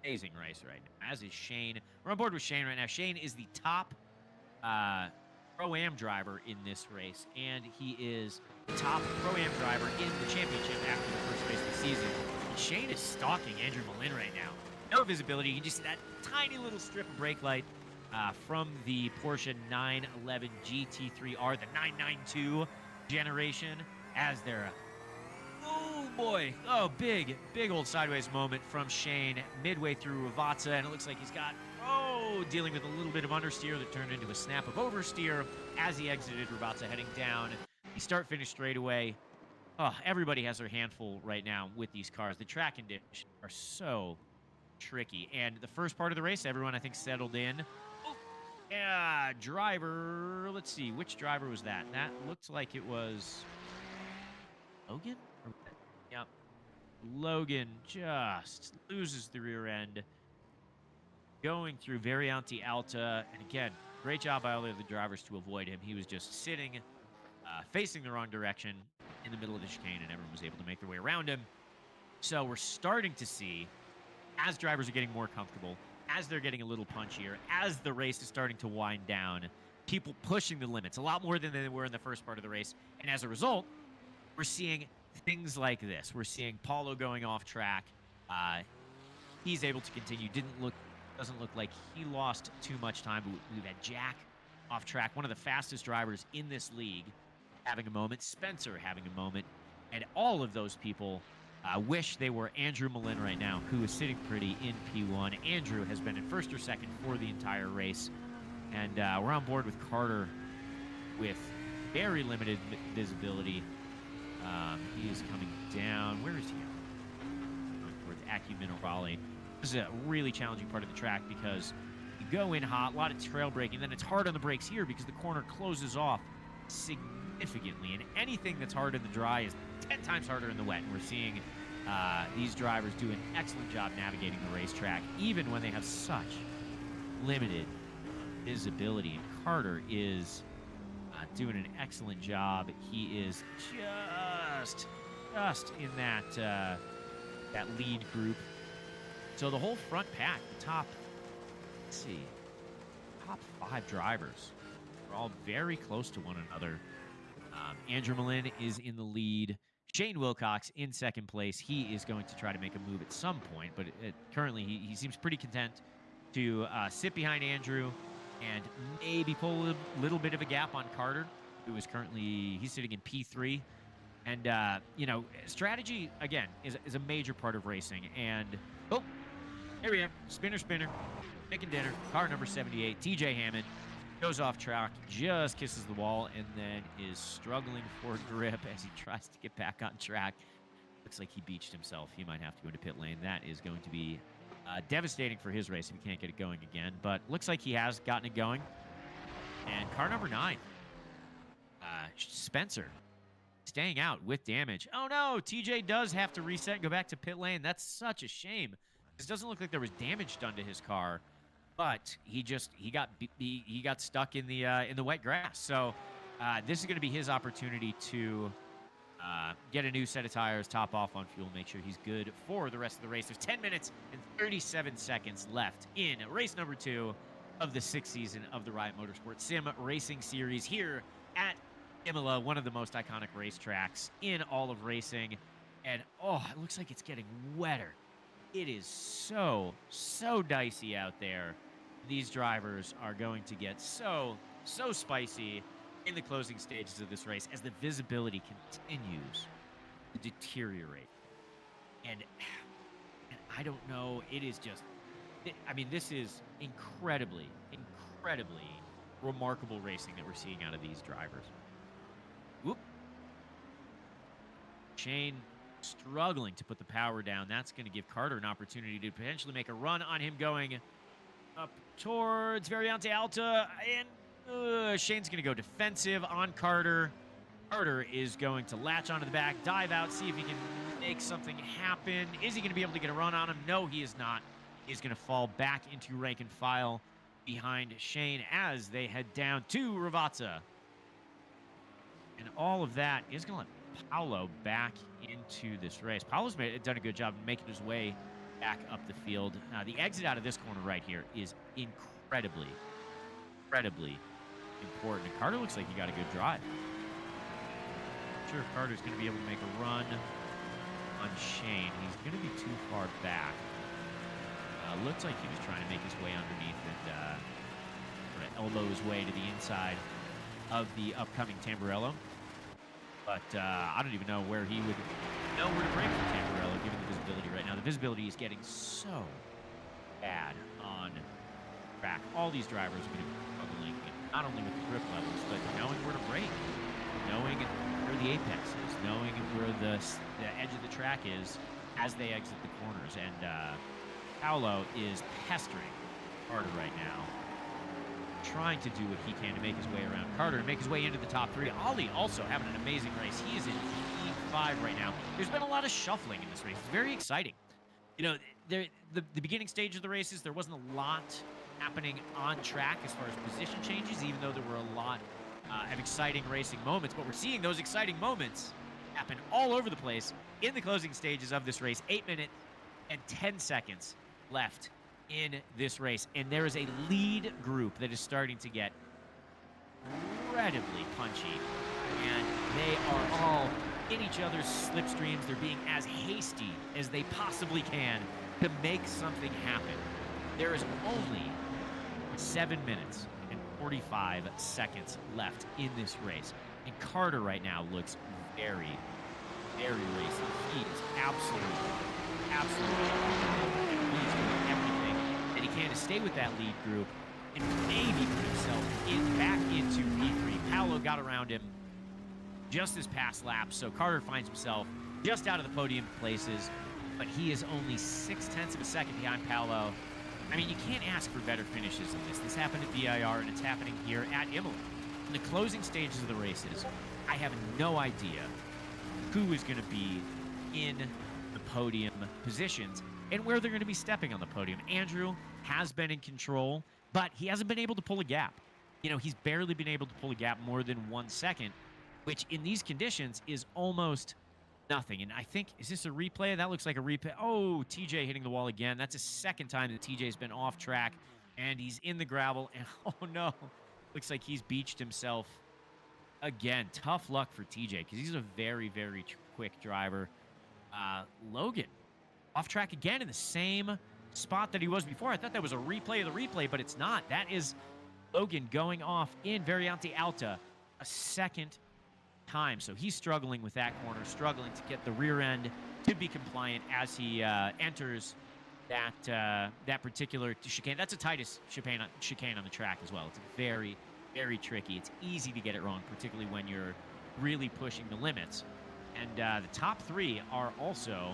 race right now, as is Shane. We're on board with Shane right now. Shane is the top Pro-Am driver in this race, and he is the top Pro-Am driver in the championship after the first race of the season. And Shane is stalking Andrew Malin right now. No visibility. You can just see that tiny little strip of brake light from the Porsche 911 GT3R, the 992 generation, as they're oh boy, oh big old sideways moment from Shane midway through Ravazza, and it looks like he's got dealing with a little bit of understeer that turned into a snap of oversteer as he exited Ravazza, heading down the start-finish straightaway. Oh, everybody has their handful right now with these cars. The track conditions are so tricky, and the first part of the race, everyone I think settled in. Yeah, driver. Let's see. Which driver was that? That looked like it was Logan? Yep. Logan just loses the rear end going through Variante Alta. And again, great job by all of the drivers to avoid him. He was just sitting, facing the wrong direction in the middle of the chicane, and everyone was able to make their way around him. So we're starting to see, as drivers are getting more comfortable, as they're getting a little punchier, as the race is starting to wind down, people pushing the limits a lot more than they were in the first part of the race. And as a result, we're seeing things like this. We're seeing Paulo going off track. He's able to continue. Doesn't look like he lost too much time. But we've had Jack off track, one of the fastest drivers in this league, having a moment. Spencer having a moment. And all of those people wish they were Andrew Malin right now, who is sitting pretty in P1. Andrew has been in first or second for the entire race. And we're on board with Carter with very limited visibility. He is coming down. Where is he? Going towards Accu-Minerale. This is a really challenging part of the track because you go in hot, a lot of trail braking, then it's hard on the brakes here because the corner closes off significantly. And anything that's hard in the dry is 10 times harder in the wet. And we're seeing these drivers do an excellent job navigating the racetrack, even when they have such limited visibility. And Carter is doing an excellent job. He is just in that lead group. So the whole front pack, the top, let's see, top 5 drivers are all very close to one another. Andrew Malin is in the lead. Shane Wilcox in second place. He is going to try to make a move at some point, but currently he seems pretty content to sit behind Andrew and maybe pull a little bit of a gap on Carter, who is currently, he's sitting in P3. And, you know, strategy, again, is a major part of racing. And, oh, here we are. Spinner, making dinner. Car number 78, TJ Hammond, goes off track, just kisses the wall, and then is struggling for grip as he tries to get back on track. Looks like he beached himself. He might have to go into pit lane. That is going to be devastating for his race if he can't get it going again. But looks like he has gotten it going. And car number 9, Spencer, staying out with damage. Oh no, TJ does have to reset and go back to pit lane. That's such a shame. This doesn't look like there was damage done to his car, but he got stuck in the wet grass. So this is going to be his opportunity to get a new set of tires, top off on fuel, make sure he's good for the rest of the race. There's 10 minutes and 37 seconds left in race number 2 of the 6th season of the Riot Motorsport Sim Racing Series here at Imola, one of the most iconic racetracks in all of racing. And, oh, it looks like it's getting wetter. It is so dicey out there. These drivers are going to get so spicy in the closing stages of this race as the visibility continues to deteriorate. And I don't know, it is just, I mean, this is incredibly remarkable racing that we're seeing out of these drivers. Whoop. Shane struggling to put the power down. That's going to give Carter an opportunity to potentially make a run on him going up towards Variante Alta. And Shane's going to go defensive on Carter. Carter is going to latch onto the back, dive out, see if he can make something happen. Is he going to be able to get a run on him? No, he is not. He's going to fall back into rank and file behind Shane as they head down to Ravazza. And all of that is going to let Paulo back into this race. Paulo's done a good job making his way back up the field. The exit out of this corner right here is incredibly important. And Carter looks like he got a good drive. Not sure if Carter's going to be able to make a run on Shane. He's going to be too far back. Looks like he was trying to make his way underneath and sort of elbow his way to the inside of the upcoming Tamburello. But I don't even know where he would know where to break for Tamburello, given the visibility right now. The visibility is getting so bad on track. All these drivers are going to be struggling, not only with the grip levels, but knowing where to brake, knowing where the apex is, knowing where the edge of the track is as they exit the corners. And Paulo is pestering Carter right now. trying to do what he can to make his way around Carter and make his way into the top 3. Ollie also having an amazing race. He is in P5 right now. There's been a lot of shuffling in this race. It's very exciting. You know, the beginning stage of the races, there wasn't a lot happening on track as far as position changes, even though there were a lot of exciting racing moments. But we're seeing those exciting moments happen all over the place in the closing stages of this race. 8 minutes and 10 seconds left in this race. And there is a lead group that is starting to get incredibly punchy. And they are all in each other's slipstreams. They're being as hasty as they possibly can to make something happen. There is only 7 minutes and 45 seconds left in this race. And Carter right now looks very, very racy. He is absolutely he's doing everything that he can to stay with that lead group and maybe put himself back into P3. Paolo got around him just this past lap, so Carter finds himself just out of the podium places, but he is only 0.6 of a second behind Paolo. I mean, you can't ask for better finishes than this. This happened at VIR, and it's happening here at Imola. In the closing stages of the races, I have no idea who is going to be in the podium positions and where they're going to be stepping on the podium. Andrew has been in control, but he hasn't been able to pull a gap. You know, he's barely been able to pull a gap more than 1 second, which in these conditions is almost nothing. And I think, is this a replay? That looks like a replay. Oh, TJ hitting the wall again. That's the second time that TJ's been off track, and he's in the gravel. And oh no, looks like he's beached himself again. Tough luck for TJ because he's a very, very quick driver. Logan off track again in the same spot that he was before. I thought that was a replay of the replay, but it's not. That is Logan going off in Variante Alta a second time. So he's struggling with that corner, struggling to get the rear end to be compliant as he enters that particular chicane. That's the tightest chicane on the track as well. It's very, very tricky. It's easy to get it wrong, particularly when you're really pushing the limits. And the top 3 are also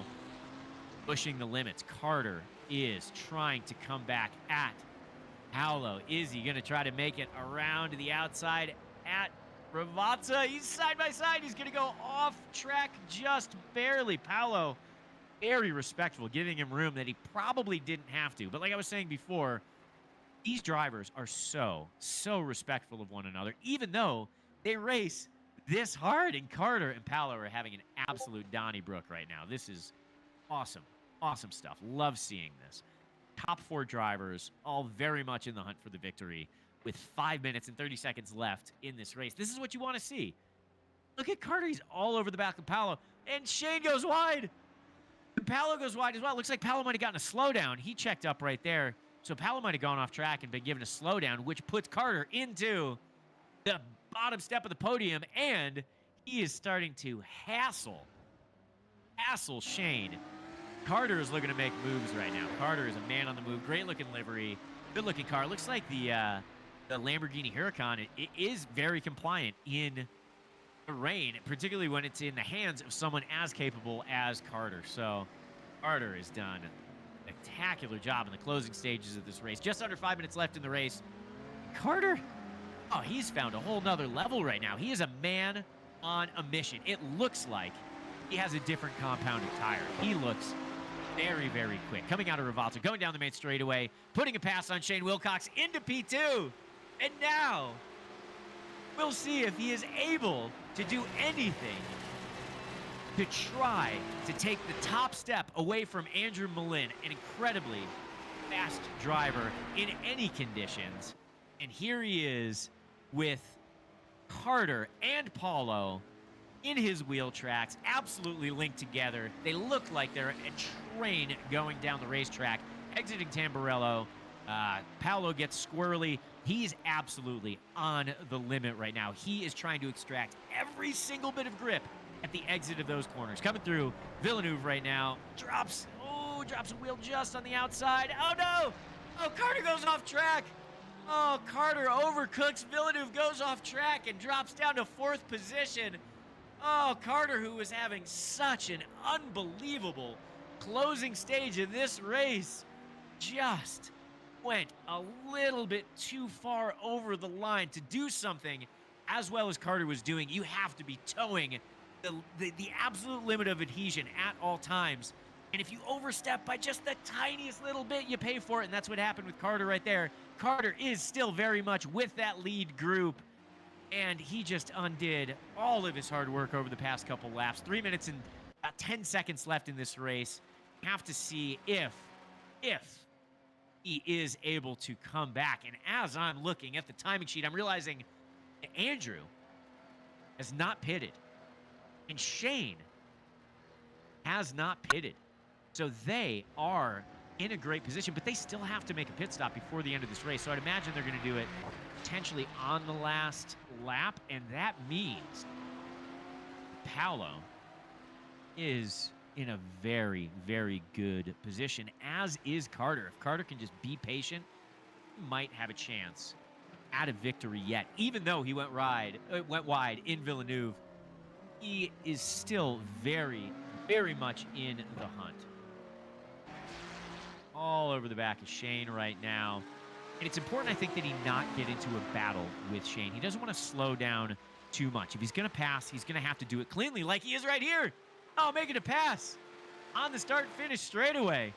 pushing the limits. Carter is trying to come back at Paolo. Is he going to try to make it around to the outside at Ravazza? He's side by side. He's going to go off track just barely. Paolo, very respectful, giving him room that he probably didn't have to. But like I was saying before, these drivers are so respectful of one another, even though they race this hard. And Carter and Paolo are having an absolute Donnybrook right now. This is awesome. Awesome stuff. Love seeing this. Top 4 drivers, all very much in the hunt for the victory, with 5 minutes and 30 seconds left in this race. This is what you want to see. Look at Carter. He's all over the back of Paolo. And Shane goes wide. And Paolo goes wide as well. Looks like Paolo might have gotten a slowdown. He checked up right there. So Paolo might have gone off track and been given a slowdown, which puts Carter into the bottom step of the podium. And he is starting to hassle Shane. Carter is looking to make moves right now. Carter is a man on the move. Great-looking livery. Good-looking car. Looks like the Lamborghini Huracan it is very compliant in the rain, particularly when it's in the hands of someone as capable as Carter. So Carter has done a spectacular job in the closing stages of this race. Just under 5 minutes left in the race. Carter, oh, he's found a whole nother level right now. He is a man on a mission. It looks like he has a different compounded tire. He looks very, very quick. Coming out of Rivalta, going down the main straightaway, putting a pass on Shane Wilcox into P2. And now we'll see if he is able to do anything to try to take the top step away from Andrew Malin, an incredibly fast driver in any conditions. And here he is with Carter and Paulo in his wheel tracks, absolutely linked together. They look like they're a train going down the racetrack, exiting Tamburello. Paolo gets squirrely. He's absolutely on the limit right now. He is trying to extract every single bit of grip at the exit of those corners. Coming through Villeneuve right now. Drops a wheel just on the outside. Oh, no! Oh, Carter goes off track. Oh, Carter overcooks. Villeneuve goes off track and drops down to 4th position. Oh, Carter, who was having such an unbelievable closing stage in this race, just went a little bit too far over the line to do something as well as Carter was doing. You have to be towing the absolute limit of adhesion at all times. And if you overstep by just the tiniest little bit, you pay for it. And that's what happened with Carter right there. Carter is still very much with that lead group. And he just undid all of his hard work over the past couple laps. 3 minutes and about 10 seconds left in this race. Have to see if he is able to come back. And as I'm looking at the timing sheet, I'm realizing that Andrew has not pitted. And Shane has not pitted. So they are in a great position, but they still have to make a pit stop before the end of this race. So I'd imagine they're going to do it potentially on the last lap, and that means Paolo is in a very, very good position, as is Carter. If Carter can just be patient, he might have a chance at a victory yet. Even though he went wide in Villeneuve, he is still very, very much in the hunt. All over the back of Shane right now. And it's important, I think, that he not get into a battle with Shane. He doesn't want to slow down too much. If he's going to pass, he's going to have to do it cleanly like he is right here. Oh, making a pass on the start-finish straightaway.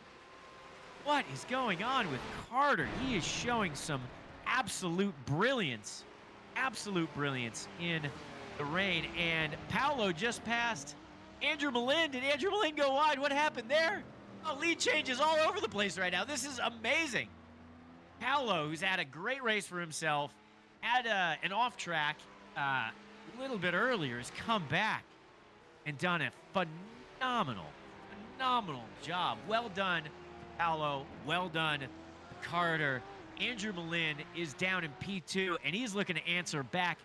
What is going on with Carter? He is showing some absolute brilliance in the rain. And Paolo just passed Andrew Malin. Did Andrew Malin go wide? What happened there? Oh, lead changes all over the place right now. This is amazing. Paolo, who's had a great race for himself, had an off track a little bit earlier, has come back and done a phenomenal job. Well done, Paolo. Well done, Carter. Andrew Malin is down in P2, and he's looking to answer back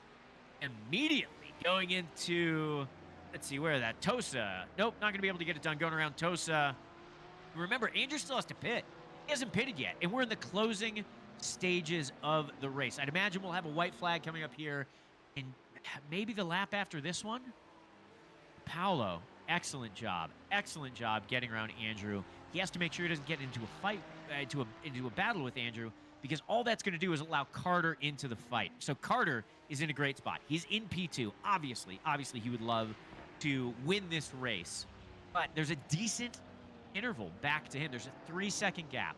immediately. Going into, let's see, where is that? Tosa. Nope, not going to be able to get it done. Going around Tosa. Remember, Andrew still has to pit. He hasn't pitted yet, and we're in the closing stages of the race. I'd imagine we'll have a white flag coming up here, and maybe the lap after this one. Paolo, excellent job getting around Andrew. He has to make sure he doesn't get into a fight, into a battle with Andrew, because all that's going to do is allow Carter into the fight. So Carter is in a great spot. He's in P2. Obviously, he would love to win this race, but there's a decent interval back to him. There's a 3-second gap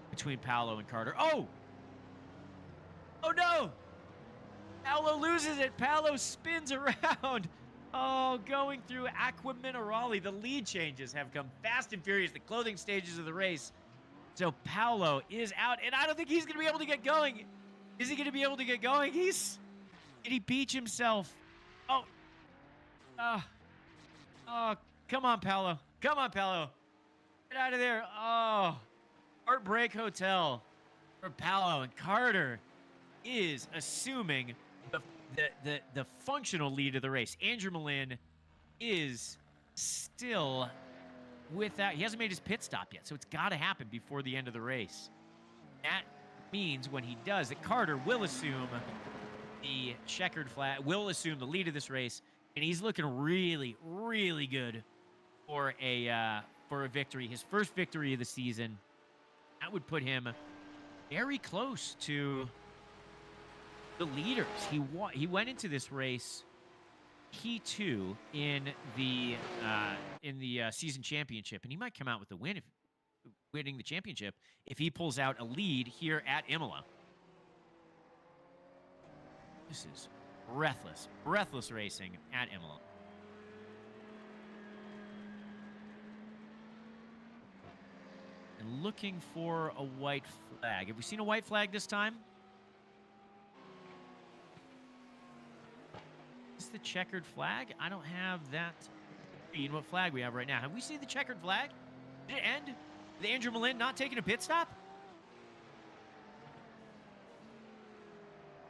between Paolo and Carter. Oh no! Paolo loses it. Paolo spins around. Oh, going through Aqua Minerale. The lead changes have come fast and furious. The clothing stages of the race. So Paolo is out, and I don't think he's going to be able to get going. Is he going to be able to get going? Did he beach himself? Oh, come on, Paolo. Come on, Paolo. Get out of there. Oh, Heartbreak Hotel for Paolo. And Carter is assuming the functional lead of the race. Andrew Malin is still with that. He hasn't made his pit stop yet, so it's got to happen before the end of the race. That means when he does, that Carter will assume the checkered flag, will assume the lead of this race, and he's looking really, really good for a victory. His first victory of the season. That would put him very close to the leaders. He went into this race P2 in the season championship, and he might come out with the win, if winning the championship, if he pulls out a lead here at Imola. This is breathless racing at Imola. And looking for a white flag. Have we seen a white flag this time? Is this the checkered flag? I don't have that. What flag we have right now? Have we seen the checkered flag? Did it end? With Andrew Malin not taking a pit stop?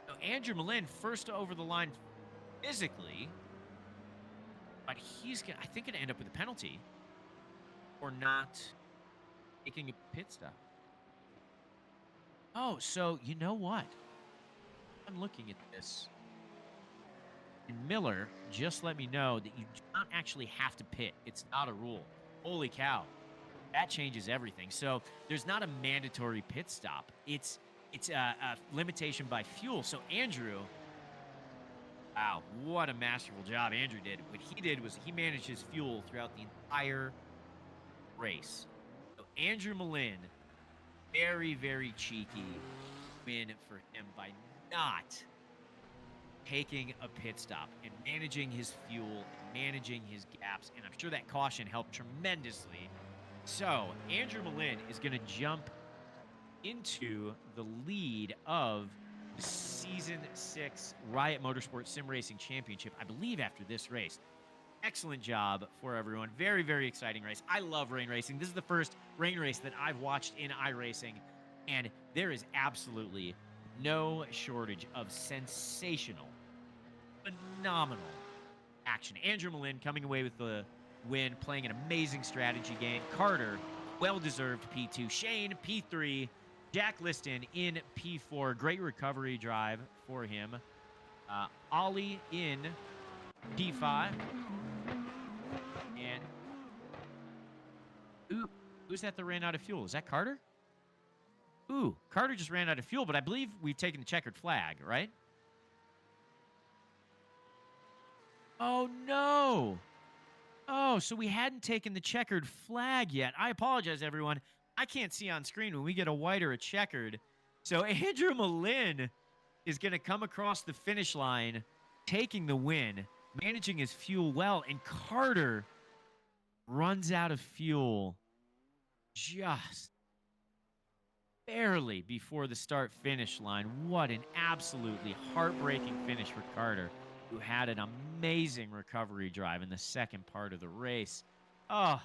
So Andrew Malin first over the line physically, but he's gonna, I think, gonna end up with a penalty for not taking a pit stop. Oh, so you know what? I'm looking at this. And Miller just let me know that you do not actually have to pit. It's not a rule. Holy cow. that changes everything. So there's not a mandatory pit stop. It's a limitation by fuel. So Andrew, wow, what a masterful job Andrew did. What he did was he managed his fuel throughout the entire race. So Andrew Malin, very, very cheeky win for him by not taking a pit stop and managing his fuel and managing his gaps. And I'm sure that caution helped tremendously. So Andrew Malin is going to jump into the lead of the Season 6 Riot Motorsport Sim Racing Championship, I believe, after this race. Excellent job for everyone. Very, very exciting race. I love rain racing. This is the first rain race that I've watched in iRacing, and there is absolutely no shortage of sensational, phenomenal action. Andrew Malin coming away with the win, playing an amazing strategy game. Carter, well-deserved P2. Shane, P3. Jack Liston in P4. Great recovery drive for him. Ollie in P5. And who's that ran out of fuel? Is that Carter? Ooh, Carter just ran out of fuel, but I believe we've taken the checkered flag, right? Oh, no. Oh, so we hadn't taken the checkered flag yet. I apologize, everyone. I can't see on screen when we get a white or a checkered. So Andrew Malin is going to come across the finish line, taking the win, managing his fuel well, and Carter runs out of fuel just barely before the start-finish line. What an absolutely heartbreaking finish for Carter, who had an amazing recovery drive in the second part of the race. Oh,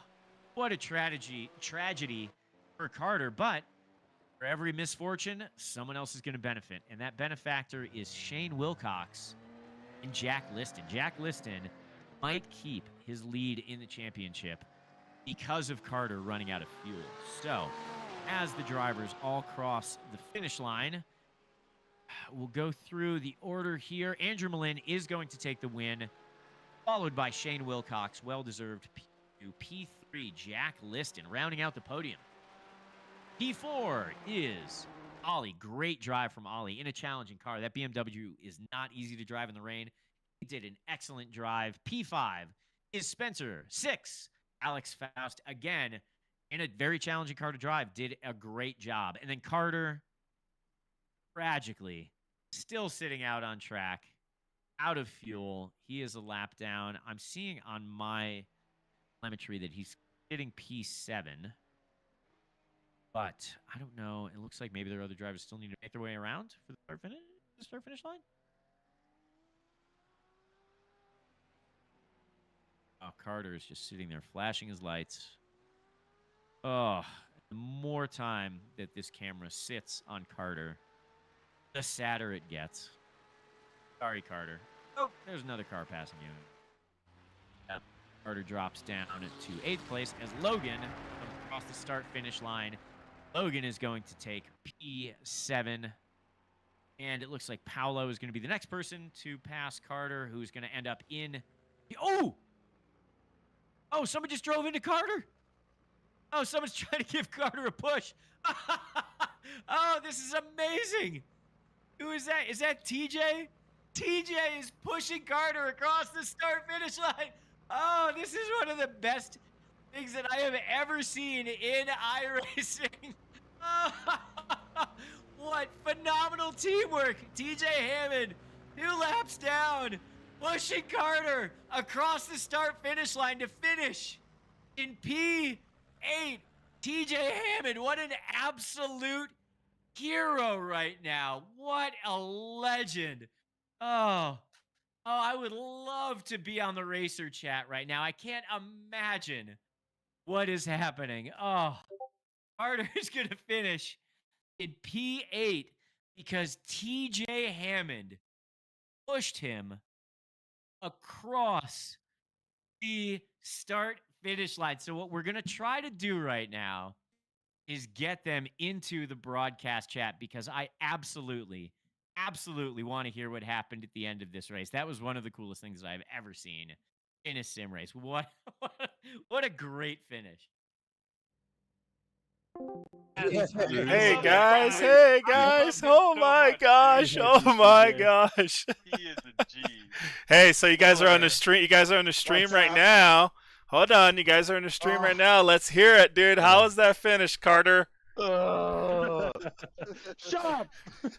what a tragedy for Carter, but for every misfortune, someone else is going to benefit, and that benefactor is Shane Wilcox and Jack Liston. Jack Liston might keep his lead in the championship because of Carter running out of fuel. So, as the drivers all cross the finish line, we'll go through the order here. Andrew Malin is going to take the win, followed by Shane Wilcox, well-deserved P2. P3, Jack Liston, rounding out the podium. P4 is Ollie. Great drive from Ollie in a challenging car. That BMW is not easy to drive in the rain. He did an excellent drive. P5 is Spencer. 6, Alex Faust, again, in a very challenging car to drive, did a great job. And then Carter, tragically, still sitting out on track, out of fuel. He is a lap down. I'm seeing on my telemetry that he's hitting P7. But I don't know. It looks like maybe their other drivers still need to make their way around for the start-finish line. Oh, Carter is just sitting there flashing his lights. Oh, the more time that this camera sits on Carter, the sadder it gets. Sorry, Carter. Oh, there's another car passing you. Yep. Carter drops down to 8th place as Logan comes across the start-finish line. Logan is going to take P7. And it looks like Paolo is going to be the next person to pass Carter, who's going to end up in... Oh! Oh, someone just drove into Carter? Oh, someone's trying to give Carter a push. Oh, this is amazing. Who is that? Is that TJ? TJ is pushing Carter across the start-finish line. Oh, this is one of the best things that I have ever seen in iRacing. What phenomenal teamwork. TJ Hammond, 2 laps down, pushing Carter across the start-finish line to finish in P8. TJ Hammond, what an absolute hero right now. What a legend. Oh, I would love to be on the Racer chat right now. I can't imagine what is happening. Oh, Carter is going to finish in P8 because TJ Hammond pushed him across the start-finish line. So what we're going to try to do right now is get them into the broadcast chat because I absolutely want to hear what happened at the end of this race. That was one of the coolest things that I've ever seen in a sim race. What a great finish. Hey guys, hey guys, oh my gosh, oh my gosh. He is a G. Hey, so you guys are on the stream. You guys are on the stream right now. Hold on, you guys are on the stream right now. Let's hear it, dude. How was that finish, Carter? Shut up! I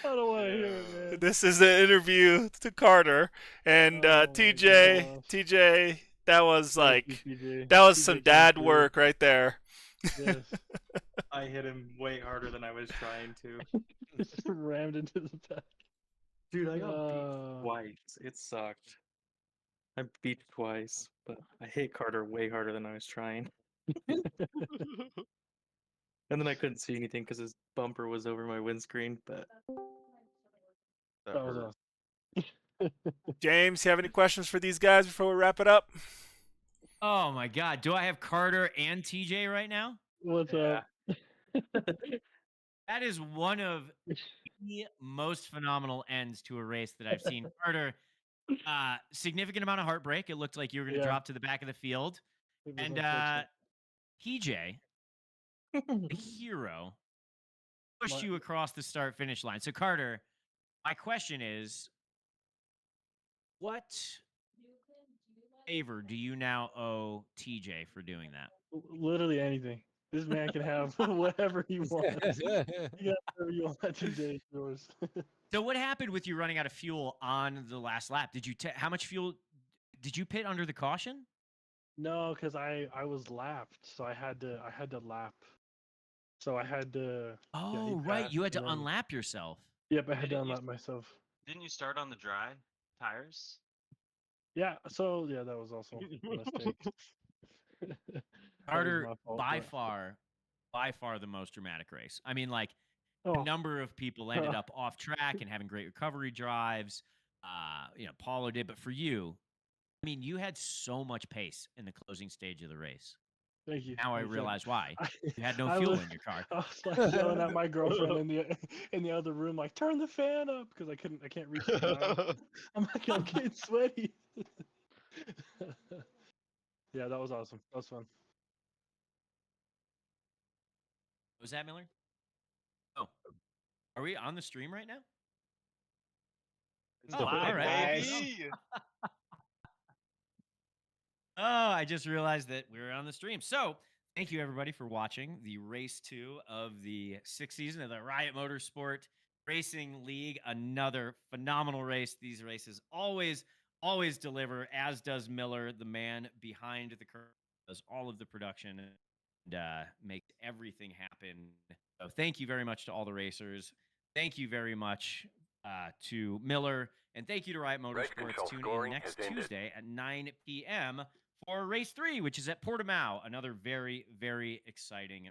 don't want to hear it, man. This is an interview to Carter and TJ. That was that was some dad work right there. Yes. I hit him way harder than I was trying to. Rammed into the back. Dude, I got beat twice. It sucked. I beat twice, but I hit Carter way harder than I was trying. And then I couldn't see anything because his bumper was over my windscreen, but That was awesome. James, you have any questions for these guys before we wrap it up? Oh my God. Do I have Carter and TJ right now? What's up? That is one of the most phenomenal ends to a race that I've seen. Carter, significant amount of heartbreak. It looked like you were going to drop to the back of the field. And TJ, the hero, pushed you across the start-finish line. So Carter, my question is, what favor do you now owe TJ for doing that? Literally anything. This man can have whatever he wants. You got whatever you want today, it's yours. So what happened with you running out of fuel on the last lap? Did you how much fuel did you pit under the caution? No, because I was lapped, so I had to lap. So I had to. Oh, right. You had to unlap yourself. Yep, I had to unlap myself. Didn't you start on the dry tires? Yeah. So yeah, that was also a mistake. Carter, by far the most dramatic race. I mean, like, a number of people ended up off track and having great recovery drives. Paulo did, but for you, I mean, you had so much pace in the closing stage of the race. Thank you. Now I realize why. You had no fuel in your car. I was like yelling at my girlfriend in the other room, like, turn the fan up, because I can't reach the dial. I'm like, I'm getting sweaty. Yeah, that was awesome. That was fun. Was that Miller? Oh, are we on the stream right now? Oh, all right. Oh, I just realized that we were on the stream. So, thank you everybody for watching the race 2 of the 6th season of the Riot Motorsport Racing League. Another phenomenal race. These races always deliver, as does Miller, the man behind the curtain, does all of the production and makes everything happen. So thank you very much to all the racers. Thank you very much to Miller. And thank you to Riot Motorsports. Tune in next Tuesday at 9 p.m. for race 3, which is at Portimao. Another very, very exciting